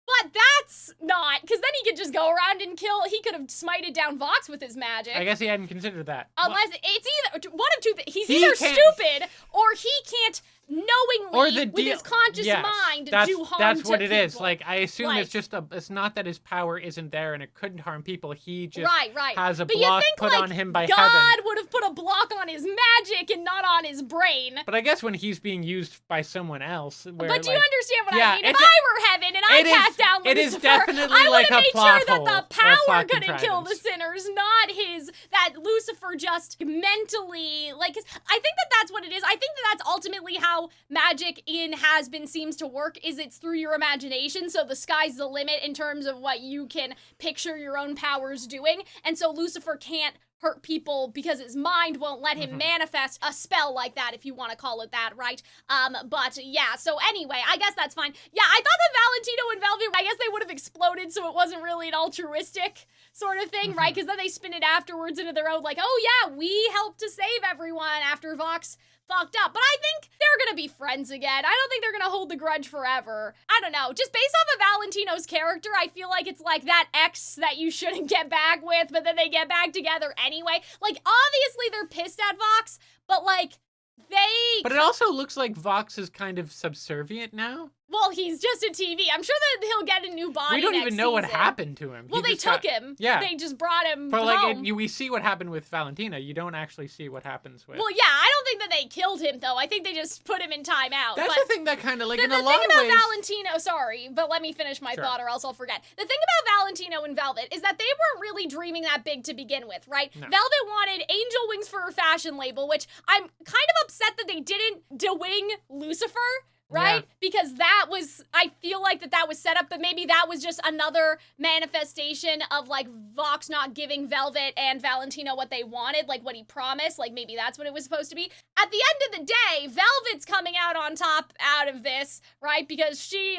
But that's not, because then he could just go around and he could have smited down Vox with his magic. I guess he hadn't considered that. Unless, it's either, one of two things. He's either stupid, or he can't knowingly, with his conscious mind, do harm to people. That's what it is. Like, I assume it's not that his power isn't there and it couldn't harm people. He just has a block put on him by heaven. God would have put a block on his magic and not on his brain. But I guess when he's being used by someone else. But do you understand what I mean? If I were heaven and I cast down Lucifer, it is definitely I like would have made sure that the power couldn't kill the sinners, not that Lucifer just mentally, I think that's what it is. I think that's ultimately how magic in Hazbin seems to work, is it's through your imagination, so the sky's the limit in terms of what you can picture your own powers doing, and so Lucifer can't hurt people because his mind won't let him manifest a spell like that, if you want to call it that, right? But yeah, so anyway, I guess that's fine. Yeah, I thought that Valentino and Velvet, I guess they would have exploded so it wasn't really an altruistic sort of thing, right? Because then they spin it afterwards into their own, oh yeah, we helped to save everyone after Vox fucked up. But I think they're gonna be friends again. I don't think they're gonna hold the grudge forever. I don't know. Just based off of Valentino's character, I feel like it's like that ex that you shouldn't get back with, but then they get back together anyway. Obviously they're pissed at Vox, but But it also looks like Vox is kind of subservient now. Well, he's just a TV. I'm sure that he'll get a new body. We don't even know what happened to him. Well, they took him. Yeah. They just brought him but home. We see what happened with Valentina. You don't actually see what happens with. Well, yeah, I don't think that they killed him, though. I think they just put him in timeout. That's the thing that kind of, in a lot of ways... The thing about Valentino, sorry, but let me finish my thought or else I'll forget. The thing about Valentino and Velvet is that they weren't really dreaming that big to begin with, right? No. Velvet wanted angel wings for her fashion label, which I'm kind of upset that they didn't de-wing Lucifer. Right? Yeah. Because that was, I feel like that was set up, but maybe that was just another manifestation of Vox not giving Velvet and Valentino what they wanted, what he promised, maybe that's what it was supposed to be. At the end of the day, Velvet's coming out on top out of this, right? Because she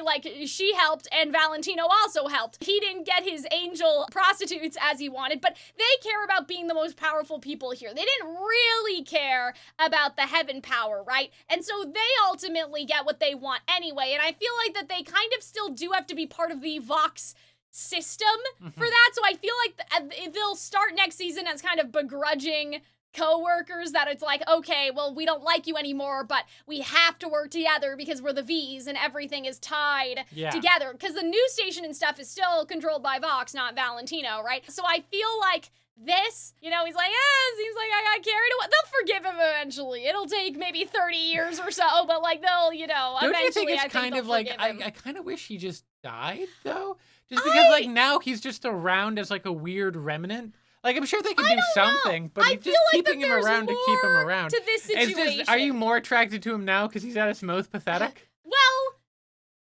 helped and Valentino also helped. He didn't get his angel prostitutes as he wanted, but they care about being the most powerful people here. They didn't really care about the heaven power, right? And so they ultimately get what they want anyway, and I feel like that they kind of still do have to be part of the Vox system for that, so I feel like they'll start next season as kind of begrudging co-workers that it's okay, well, we don't like you anymore, but we have to work together because we're the Vees and everything is tied together, because the news station and stuff is still controlled by Vox, not Valentino, right? So I feel like this, he's seems like I got carried away. They'll forgive him eventually. It'll take maybe 30 years or so, but they'll, Don't eventually you think it's kind of I kind of wish he just died, though? Just because, now he's just around as, a weird remnant. I'm sure they can do something, but just keeping him around to keep him around. To this situation. Are you more attracted to him now because he's at his most pathetic? Well,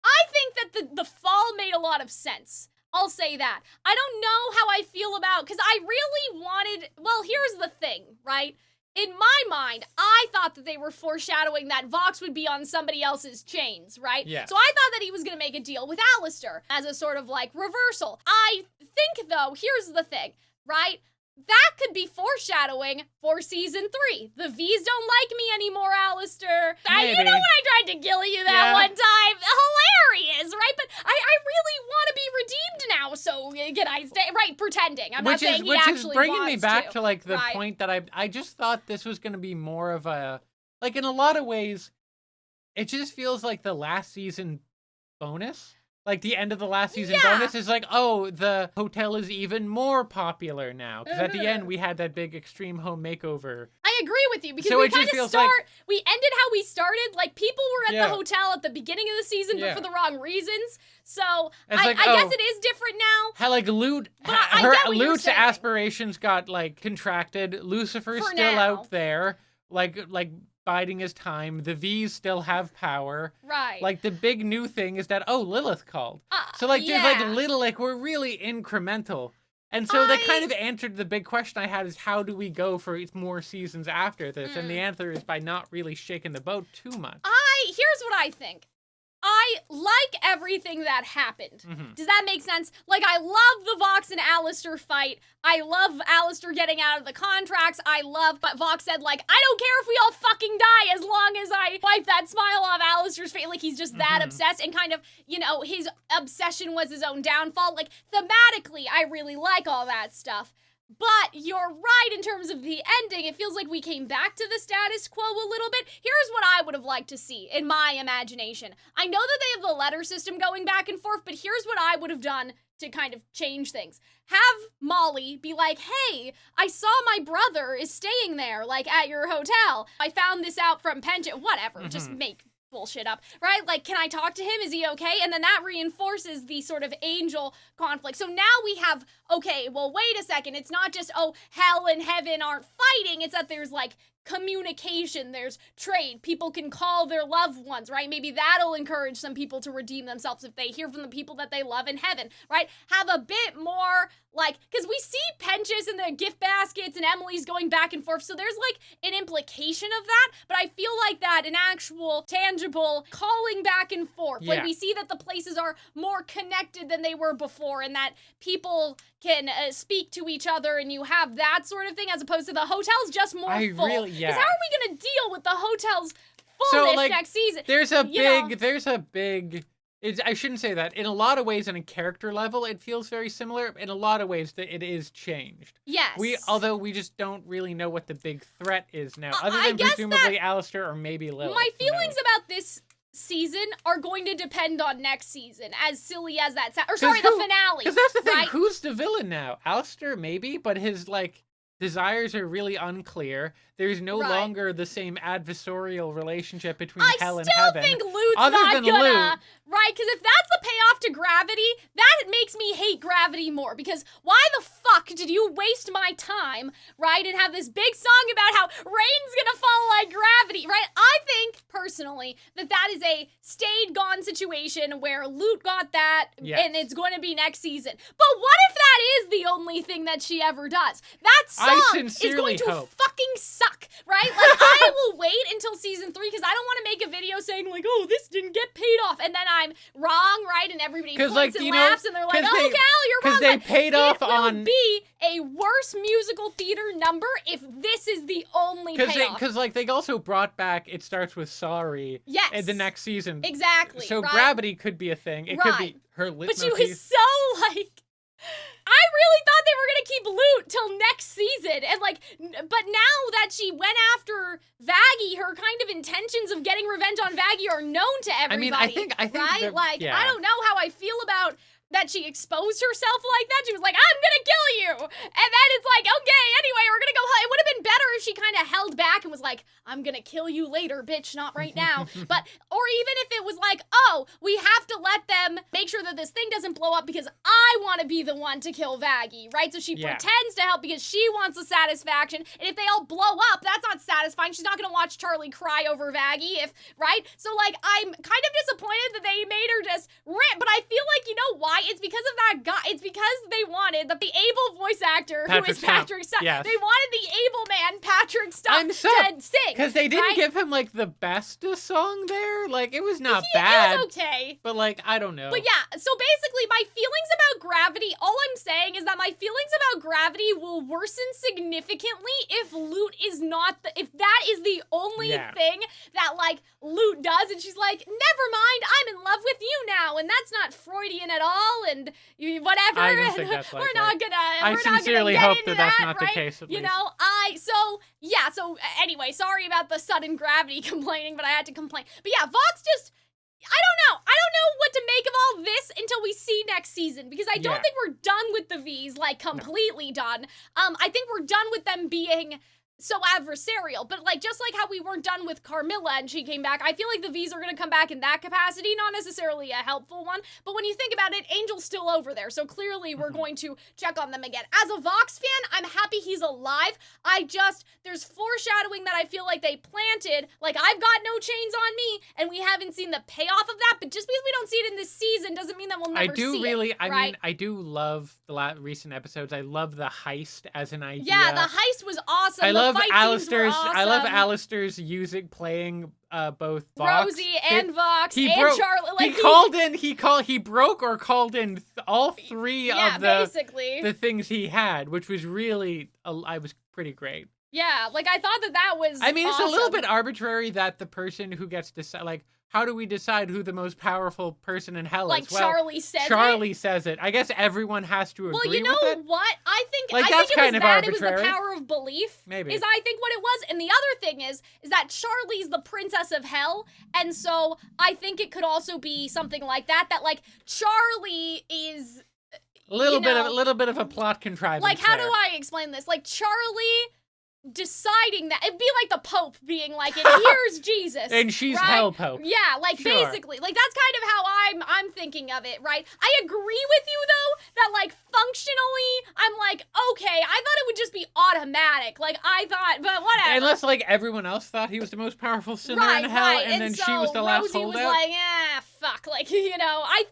I think that the fall made a lot of sense. I'll say that. I don't know how I feel about, because I really wanted, well, here's the thing, right? In my mind, I thought that they were foreshadowing that Vox would be on somebody else's chains, right? Yeah. So I thought that he was going to make a deal with Alistair as a sort of reversal. I think, though, here's the thing, right? That could be foreshadowing for season 3. The Vees don't like me anymore, Alistair. You know when I tried to kill you that one time? Hilarious, right? But I really want to be redeemed now, so can I stay? Right, pretending. I'm not saying he actually wants to. Which is bringing me back to, the point that I just thought this was going to be more of a, in a lot of ways, it just feels like the last season bonus. The end of the last season bonus is the hotel is even more popular now. Because at the end, we had that big extreme home makeover. I agree with you, because we kind of we ended how we started. People were at the hotel at the beginning of the season, but for the wrong reasons. So I guess it is different now. How Lute's aspirations got contracted. Lucifer's still out there. Biding his time. The Vees still have power. Right. The big new thing is that, Lilith called. So, there's little, we're really incremental. And so they kind of answered the big question I had is, how do we go for more seasons after this? And the answer is by not really shaking the boat too much. Here's what I think. I like everything that happened. Does that make sense? I love the Vox and Alistair fight. I love Alistair getting out of the contracts. But Vox said, I don't care if we all fucking die as long as I wipe that smile off Alistair's face. He's just that obsessed, and kind of, his obsession was his own downfall. Thematically, I really like all that stuff. But you're right in terms of the ending. It feels like we came back to the status quo a little bit. Here's what I would have liked to see in my imagination. I know that they have the letter system going back and forth, but here's what I would have done to kind of change things. Have Molly be like, hey, I saw my brother is staying there, like, at your hotel. I found this out from Pension. Whatever, just make bullshit up, right? Like, can I talk to him? Is he okay? And then that reinforces the sort of angel conflict. So now we have, okay, well, wait a second. It's not just, oh, hell and heaven aren't fighting. It's that there's, like, communication, there's trade, people can call their loved ones, right? Maybe that'll encourage some people to redeem themselves if they hear from the people that they love in heaven, right? Have a bit more, like, because we see Penchus and the gift baskets and Emily's going back and forth, so there's like an implication of that, but I feel like that an actual tangible calling back and forth, like we see that the places are more connected than they were before, and that people can speak to each other, and you have that sort of thing, as opposed to the hotel's just more full. Because how are we gonna deal with the hotel's fullness next season? There's a big, I shouldn't say that. In a lot of ways, on a character level, it feels very similar. In a lot of ways, that it is changed. Yes. Although we just don't really know what the big threat is now, other than presumably Alistair or maybe Lilith. My feelings about this season are going to depend on next season, as silly as that sounds. Or sorry, the finale. Because that's the thing. Right? Who's the villain now? Alistair, maybe, but his, like, desires are really unclear. There's no longer the same adversarial relationship between hell and heaven. I still think Lute's not gonna, right? Because if that's the payoff to Gravity, that makes me hate Gravity more. Because why the fuck did you waste my time, right, and have this big song about how rain's gonna fall like gravity, right? I think, personally, that is a stayed-gone situation where Lute got that, and it's going to be next season. But what if that is the only thing that she ever does? That song is going to fucking suck, right? Like, I will wait until season 3 because I don't want to make a video saying, like, oh, this didn't get paid off, and then I'm wrong, right? And everybody points and laughs, and they're like, oh, Cal, you're wrong. Because they paid off on... It will be a worse musical theater number if this is the only payoff. Because, like, they also brought back It Starts With Sorry in the next season. Exactly, So Gravity could be a thing. It could be her leitmotif. But she was so, like... I really thought they were gonna keep Lute till next season, and like, but now that she went after Vaggie, her kind of intentions of getting revenge on Vaggie are known to everybody. I think right? Like, I don't know how I feel about that she exposed herself like that. She was like, I'm gonna kill you, and then it's like, okay, anyway, we're gonna go. It would have been better if she kind of held back and was like, I'm gonna kill you later, bitch, not right now. But, or even if it was like, oh, we have to let them make sure that this thing doesn't blow up because I want to be the one to kill Vaggie, right? So she pretends to help because she wants the satisfaction, and if they all blow up, that's not satisfying. She's not gonna watch Charlie cry over Vaggie, right? So, like, I'm kind of disappointed that they made her just rant, but I feel like, you know why? It's because of that guy. It's because they wanted the able voice actor who is Patrick Stump. Yes. They wanted the able man Patrick Stump to sing. Because they didn't give him, like, the bestest song there. Like, it was not bad. It was okay. But, like, I don't know. But yeah, so basically my feelings about Gravity, all I'm saying is that my feelings about Gravity will worsen significantly if Lute is not, if that is the only thing that, like, Lute does. And she's like, never mind, I'm in love with you now. And that's not Freudian at all. And whatever. I don't think that's like we're not gonna. I sincerely hope that that's not the case. You know, so anyway, sorry about the sudden Gravity complaining, but I had to complain. But yeah, Vox just, I don't know what to make of all this until we see next season, because I don't think we're done with the Vees, like, completely done. I think we're done with them being so adversarial, but like, just like how we weren't done with Carmilla and she came back, I feel like the Vees are gonna come back in that capacity, not necessarily a helpful one, but when you think about it, Angel's still over there, so clearly we're going to check on them again. As a Vox fan, I'm happy he's alive. There's foreshadowing that I feel like they planted, like, I've got no chains on me, and we haven't seen the payoff of that, but just because we don't see it in this season doesn't mean that we'll never see it. I mean, I do love the recent episodes. I love the heist as an idea. Yeah, the heist was awesome. I love Alistair's playing both Vox, Rosie and Vox and Charlie. Like, he broke or called in all three of the things he had, which was really I was pretty great. Yeah, like, I thought that was I mean, awesome. It's a little bit arbitrary that the person who gets to, like, how do we decide who the most powerful person in hell like is? Well, Charlie says Charlie says it. I guess everyone has to agree with it. Well, you know what? I think Like, I that's think it was kind of that. It was arbitrary. the power of belief. Maybe. Is I think what it was. And the other thing is that Charlie's the princess of hell. And so I think it could also be something like that. That like Charlie is a little bit of a plot contrivance. Like, how there. do I explain this? Like Charlie deciding that it'd be like the Pope being like, and here's Jesus, and she's right? hell Pope. Yeah, like Sure. basically, like that's kind of how I'm thinking of it, right? I agree with you though that like functionally, I'm like, okay, I thought it would just be automatic, like I thought, but whatever. Unless like everyone else thought he was the most powerful sinner right, in hell, right. and then so she was the last Rosie holdout. was like, fuck, like you know, I'm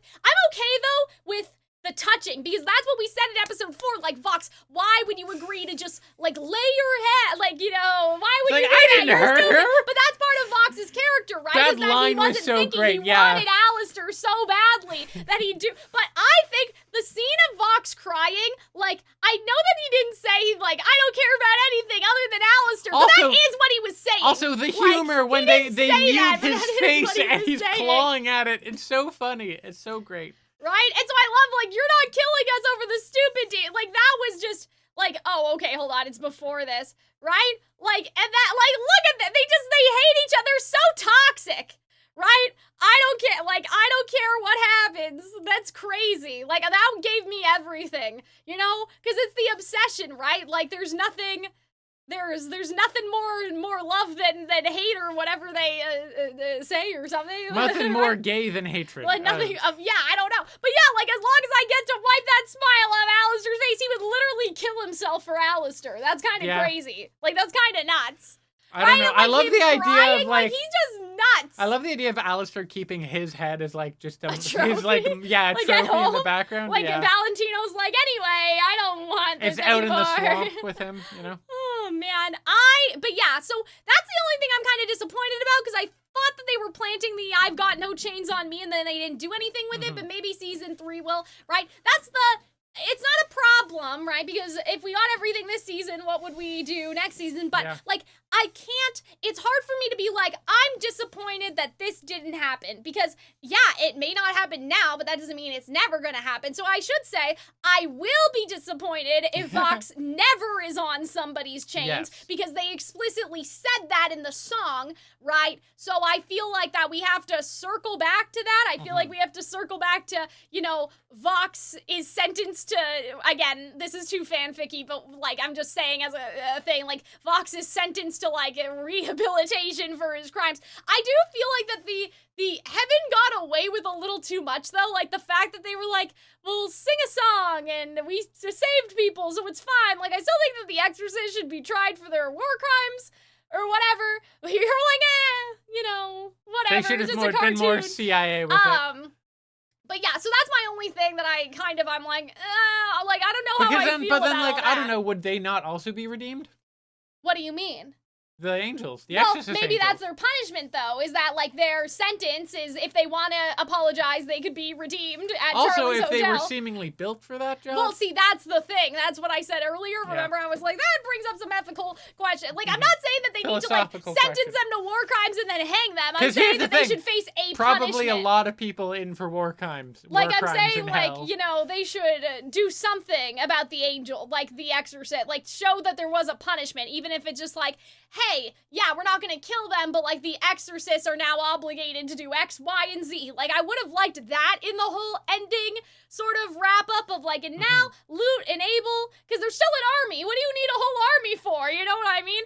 okay though with the touching, because that's what we said in episode 4. Like, Vox, why would you agree to just, like, lay your head, like, you know, why would like, you do I that? didn't hurt her. But that's part of Vox's character, right? That Is that line he wasn't was so thinking great, he yeah. wanted Alistair so badly that he'd do. But I think the scene of Vox crying, like, I know that he didn't say, like, I don't care about anything other than Alistair, but Also- that is what he was saying. Also, the humor like, when he they didn't say mute that, but his that is face what he and was he's saying. clawing at it. It's so funny. It's so great. Right? And so I love, like, you're not killing us over the stupid deed. Like, that was just, like, oh, okay, hold on, it's before this. Right? Like, and that, like, look at that. They hate each other so toxic. Right? I don't care what happens. That's crazy. Like, that gave me everything. You know? Because it's the obsession, right? Like, there's nothing more love than hate or whatever they say or something. Nothing more gay than hatred. Like nothing I don't know. But yeah, like as long as I get to wipe that smile off Alistair's face, he would literally kill himself for Alistair. That's kind of crazy. Like that's kind of nuts. I don't know. Like, I love the idea crying, of like he's just nuts. I love the idea of Alistair keeping his head as like just a trophy? his like Like, trophy in the home? background. Like yeah. if Valentino's like, anyway, I don't want this It's out in the anymore. swamp with him, you know. Oh man, but yeah, so that's the only thing I'm kind of disappointed about, because I thought that they were planting the I've got no chains on me, and then they didn't do anything with it, but maybe season 3 will, right? It's not a problem, right? Because if we got everything this season, what would we do next season? But like, I can't, it's hard for me to be like, I'm disappointed that this didn't happen, because yeah, it may not happen now, but that doesn't mean it's never gonna happen. So I should say, I will be disappointed if Vox never is on somebody's chains, because they explicitly said that in the song, right? So I feel like that we have to circle back to that. I feel like we have to circle back to, you know, Vox is sentenced to, again, this is too fanficky, but like, I'm just saying as a thing, like, Vox is sentenced to like a rehabilitation for his crimes. I do feel like that the heaven got away with a little too much though, like the fact that they were like, we'll sing a song and we saved people, so it's fine. Like, I still think that the exorcists should be tried for their war crimes or whatever. But you're like, you know, whatever. They should have been more CIA with it. But yeah, so that's my only thing that I'm like, I don't know how I feel but then about like, all I that. don't know, would they not also be redeemed? What do you mean? The angels, the well, exorcist maybe angels. that's their punishment, though, is that, like, their sentence is if they want to apologize, they could be redeemed at also, Charlie's if Hotel. they were seemingly built for that job. Well, see, that's the thing. That's what I said earlier. Remember, I was like, that brings up some ethical questions. Like, I'm not saying that they need to, like, sentence them to war crimes and then hang them. I'm saying that they should face a Probably punishment. a lot of people in for war crimes. Like, war I'm crimes saying, in like, hell. you know, they should do something about the angel, like the exorcist, like, show that there was a punishment, even if it's just like, hey, yeah, we're not gonna kill them, but, like, the exorcists are now obligated to do X, Y, and Z. Like, I would have liked that in the whole ending sort of wrap-up of, like, and now, Loot and Abel, because they're still an army. What do you need a whole army for? You know what I mean?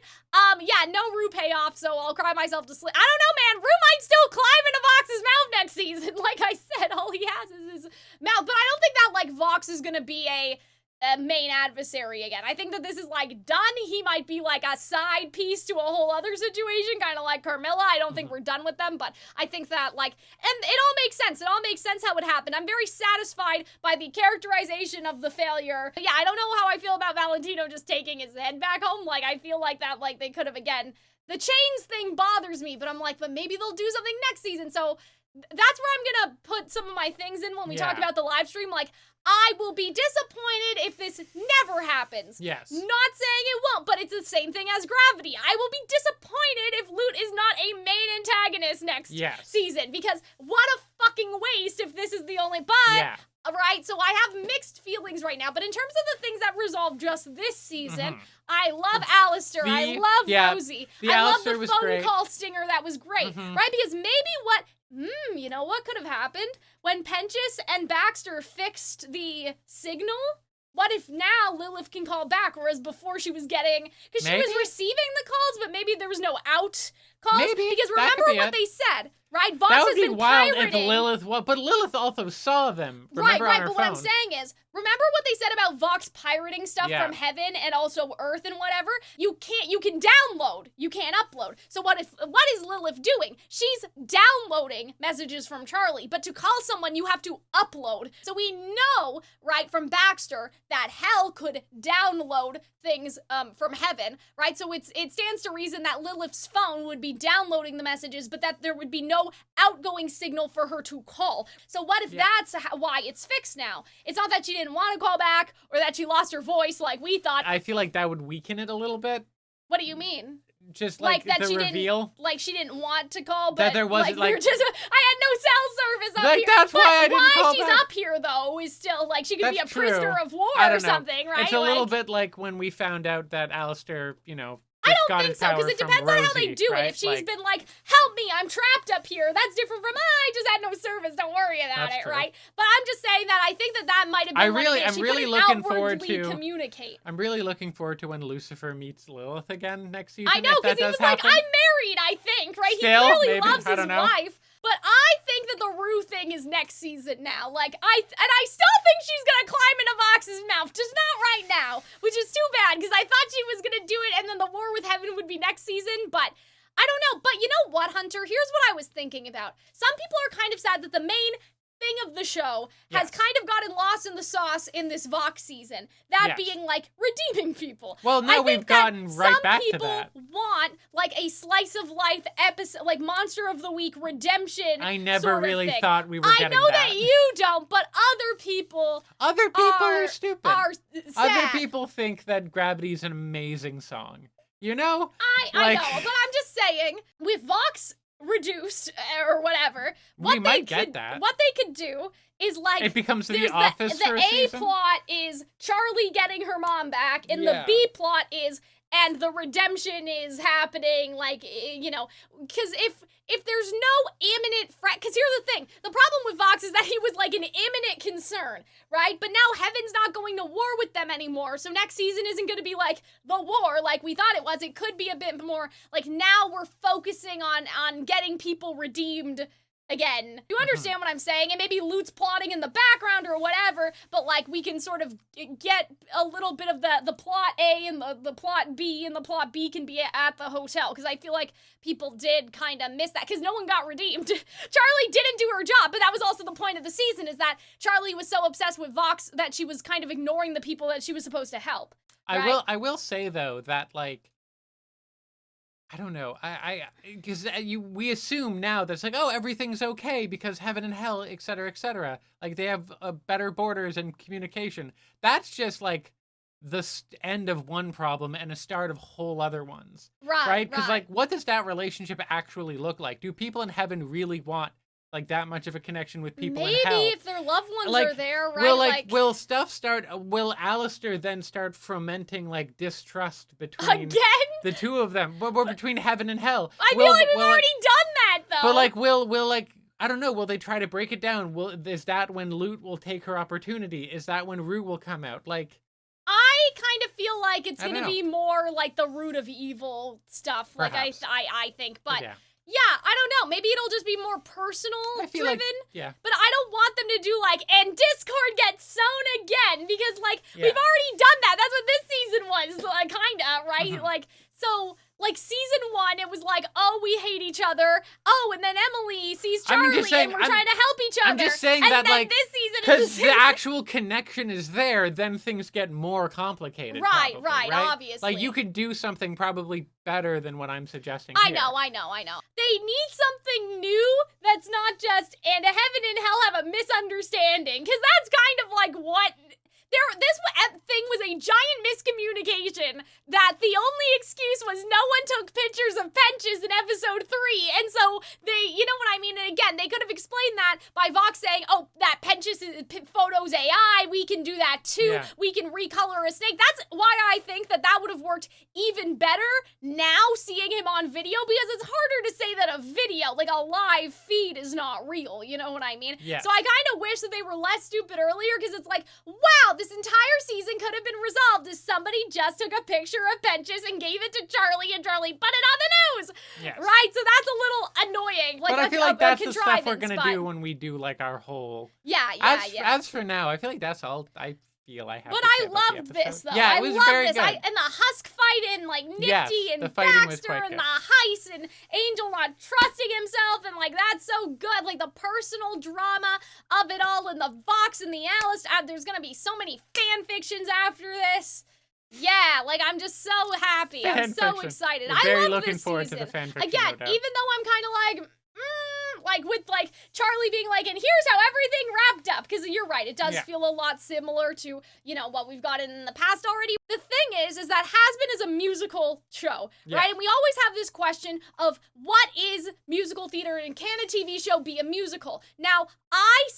Yeah, no Rue payoff, so I'll cry myself to sleep. I don't know, man. Rue might still climb into Vox's mouth next season. Like I said, all he has is his mouth. But I don't think that, like, Vox is gonna be a main adversary again. I think that this is, like, done. He might be, like, a side piece to a whole other situation, kind of like Carmilla. I don't think we're done with them, but I think that, like, and it all makes sense. It all makes sense how it happened. I'm very satisfied by the characterization of the failure. But yeah, I don't know how I feel about Valentino just taking his head back home. Like, I feel like that, like, they could have, again, the chains thing bothers me, but I'm like, but maybe they'll do something next season, so that's where I'm gonna put some of my things in when we talk about the live stream. Like, I will be disappointed if this never happens. Yes. Not saying it won't, but it's the same thing as Gravity. I will be disappointed if Lute is not a main antagonist next season, because what a fucking waste if this is the only, right? So I have mixed feelings right now, but in terms of the things that resolved just this season, I love Alistair, I love Rosie, I love the phone call stinger, that was great, right? Because maybe you know what could have happened? When Penchis and Baxter fixed the signal, what if now Lilith can call back, whereas before she was getting, because she was receiving the calls, but maybe there was no out calls? Maybe. Because remember what they said, right? Vox that would has be been wild pirating. If Lilith, but Lilith also saw them. Remember, right, on her but phone. what I'm saying is, remember what they said about Vox pirating stuff from heaven and also Earth and whatever? You can download, you can't upload. So what is Lilith doing? She's downloading messages from Charlie, but to call someone you have to upload. So we know, right, from Baxter that hell could download things from heaven, right? So it stands to reason that Lilith's phone would be downloading the messages, but that there would be no outgoing signal for her to call. So what if that's why it's fixed now? It's not that she didn't want to call back or that she lost her voice like we thought. I feel like that would weaken it a little bit. What do you mean? Just like that the she reveal. Didn't, like she didn't want to call, but that there wasn't I had no cell service up here. That's why I didn't call why she's back. up here though is still like she could be a True. prisoner of war or something, right? It's a little bit like when we found out that Alistair, I don't think so, because it depends on how they do it. If she's been like, help me, I'm trapped up here, that's different from, I just had no service, don't worry about it, right? But I'm just saying that I think that might have been I'm really looking forward to communicate. I'm really looking forward to when Lucifer meets Lilith again next season. I know, because he was like, I'm married, I think, right? Still, he clearly maybe, loves I his don't know. wife. But I think that the Rue thing is next season now. Like, I still think she's gonna climb into Vox's mouth, just not right now, which is too bad, because I thought she was gonna do it, and then the War with Heaven would be next season, but I don't know. But you know what, Hunter? Here's what I was thinking about. Some people are kind of sad that the main thing of the show has kind of gotten lost in the sauce in this Vox season. That being, like, redeeming people. Well, no, we've gotten right back to that. Some people want, like, a slice of life episode, like, Monster of the Week redemption. I never sort of really thing. thought we were getting that. I know that you don't, but other people are stupid. Are sad. Other people think that Gravity's an amazing song. You know? I know, but I'm just saying, with Vox reduced or whatever, what they could do is, like, it becomes the Office for a season. A plot is Charlie getting her mom back, and the B plot is, and the redemption is happening, like, because if there's no imminent threat, because here's the thing, the problem with Vox is that he was, like, an imminent concern, right? But now Heaven's not going to war with them anymore, so next season isn't going to be, like, the war like we thought it was. It could be a bit more, like, now we're focusing on getting people redeemed again. You understand what I'm saying? And maybe Lute's plotting in the background or whatever, but, like, we can sort of get a little bit of the plot A and the plot B, and the plot B can be at the hotel, because I feel like people did kind of miss that, because no one got redeemed. Charlie didn't do her job, but that was also the point of the season, is that Charlie was so obsessed with Vox that she was kind of ignoring the people that she was supposed to help. Right? I will say, though, that, like, I don't know. Because we assume now that it's like, oh, everything's okay because heaven and hell, et cetera, et cetera. Like, they have better borders and communication. That's just, like, the end of one problem and a start of whole other ones. Right? Because, like, what does that relationship actually look like? Do people in heaven really want, like, that much of a connection with people in hell? Maybe if their loved ones are there, right? Will Alistair then start fomenting, like, distrust between the two of them? But between heaven and hell. I feel like we've already done that, though. But, like, will I don't know, will they try to break it down? Is that when Lute will take her opportunity? Is that when Rue will come out? Like, I kind of feel like it's going to be more like the root of evil stuff. Perhaps. Like, I think, but... Yeah, I don't know. Maybe it'll just be more personal driven. Like, but I don't want them to do, like, and Discord gets sewn again, because, like, we've already done that. That's what this season was, kinda, right? Like, so Like, season 1, it was like, oh, we hate each other. Oh, and then Emily sees Charlie, and we're trying to help each other. I'm just saying and that, then like, this season because the actual connection is there, then things get more complicated. Right, right, obviously. Like, you could do something probably better than what I'm suggesting I here. know. They need something new that's not just, and heaven and hell have a misunderstanding, because that's kind of like what... This thing was a giant miscommunication that the only excuse was no one took pictures of Penches in episode 3. And so they, you know what I mean? And again, they could have explained that by Vox saying, oh, that Penches photo's AI. We can do that too. Yeah. We can recolor a snake. That's why I think that would have worked even better now seeing him on video, because it's harder to say that a video, like a live feed, is not real. You know what I mean? Yeah. So I kind of wish that they were less stupid earlier, because it's like, wow, this entire season could have been resolved if somebody just took a picture of Penches and gave it to Charlie, and Charlie put it on the news. Yes. Right? So that's a little annoying. Like, but I feel like that's the stuff we're going to do when we do, like, our whole... Yeah. As for now, I feel like that's all I feel I have But to say I about loved this, though. Yeah, it was very good. And the Husk fight, and, like, Nifty, and Baxter, and the heist, and Angel not trusting himself, and, like, that's so good. Like, the personal drama of it all, and the Vox and the Alice. There's gonna be so many fan fictions after this. Yeah, like, I'm just so happy. I'm so excited. Very I love looking this forward season. to the fan fiction, Again, no doubt. even though I'm kind of like, with, like, Charlie being like, and here's how everything wrapped up. Because you're right, it does feel a lot similar to, you know, what we've gotten in the past already. The thing is that Hazbin is a musical show, right? And we always have this question of what is musical theater, and can a TV show be a musical? Now, I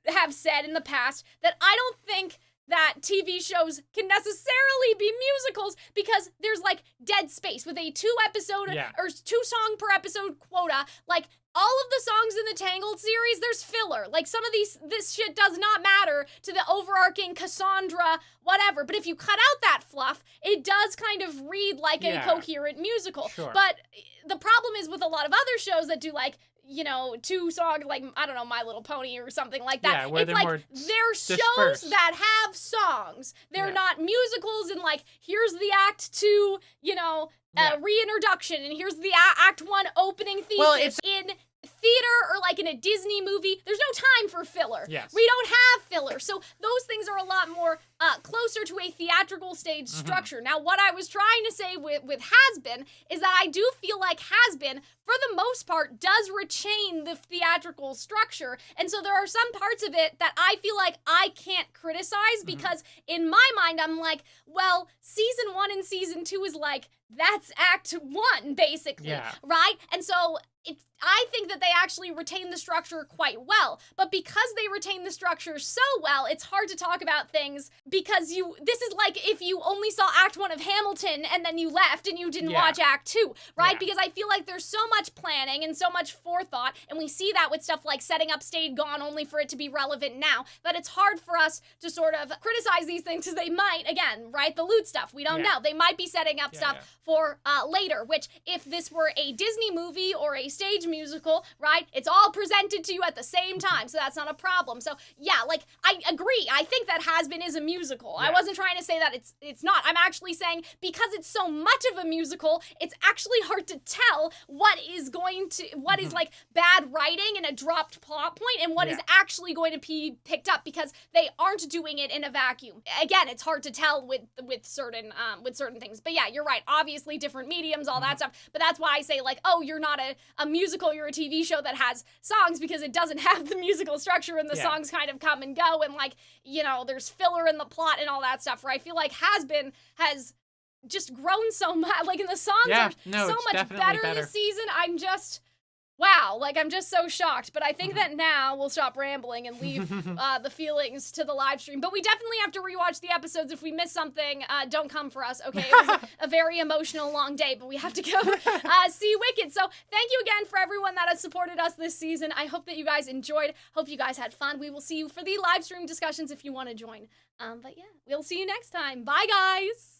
have said in the past that I don't think that TV shows can necessarily be musicals, because there's, like, dead space with a 2-episode or 2-song per episode quota. Like, all of the songs in the Tangled series, there's filler. Like, some of this shit does not matter to the overarching Cassandra whatever. But if you cut out that fluff, it does kind of read like a coherent musical. Sure. But the problem is with a lot of other shows that do, like, you know, 2 songs, like, I don't know, My Little Pony or something like that. Yeah, where it's like, they're shows that have songs. They're not musicals, and, like, here's the act 2, you know, reintroduction, and here's the act 1 opening thesis. Well, it's in theater or, like, in a Disney movie, there's no time for filler. Yes. We don't have filler. So those things are a lot more closer to a theatrical stage structure. Now, what I was trying to say with Hazbin is that I do feel like Hazbin, for the most part, does retain the theatrical structure. And so there are some parts of it that I feel like I can't criticize, because in my mind, I'm like, well, season 1 and season 2 is like, that's act 1, basically, right? And so I think that they actually retain the structure quite well. But because they retain the structure so well, it's hard to talk about things, because this is like if you only saw act 1 of Hamilton and then you left and you didn't watch act 2, right? Yeah. Because I feel like there's so much planning and so much forethought, and we see that with stuff like setting up Stayed Gone only for it to be relevant now, that it's hard for us to sort of criticize these things, because they might, again, right, the loot stuff, we don't know. They might be setting up stuff for later, which if this were a Disney movie or a stage musical, right, it's all presented to you at the same time, so that's not a problem. So yeah, like, I agree. I think that Hazbin is a musical. I wasn't trying to say that it's not. I'm actually saying because it's so much of a musical, it's actually hard to tell what is like bad writing and a dropped plot point, and what is actually going to be picked up, because they aren't doing it in a vacuum. Again, it's hard to tell with certain things. But yeah, you're right. Obviously different mediums, all that stuff. But that's why I say, like, oh, you're not a musical, you're a TV show that has songs, because it doesn't have the musical structure, and the songs kind of come and go, and, like, you know, there's filler in the plot and all that stuff, where I feel like Hazbin has just grown so much. Like, and the songs are so much better this season. I'm just... wow, like, I'm just so shocked. But I think that now we'll stop rambling and leave the feelings to the live stream. But we definitely have to rewatch the episodes. If we miss something, don't come for us, okay? It was a very emotional, long day, but we have to go see Wicked. So thank you again for everyone that has supported us this season. I hope that you guys enjoyed. Hope you guys had fun. We will see you for the live stream discussions if you want to join. But yeah, we'll see you next time. Bye, guys!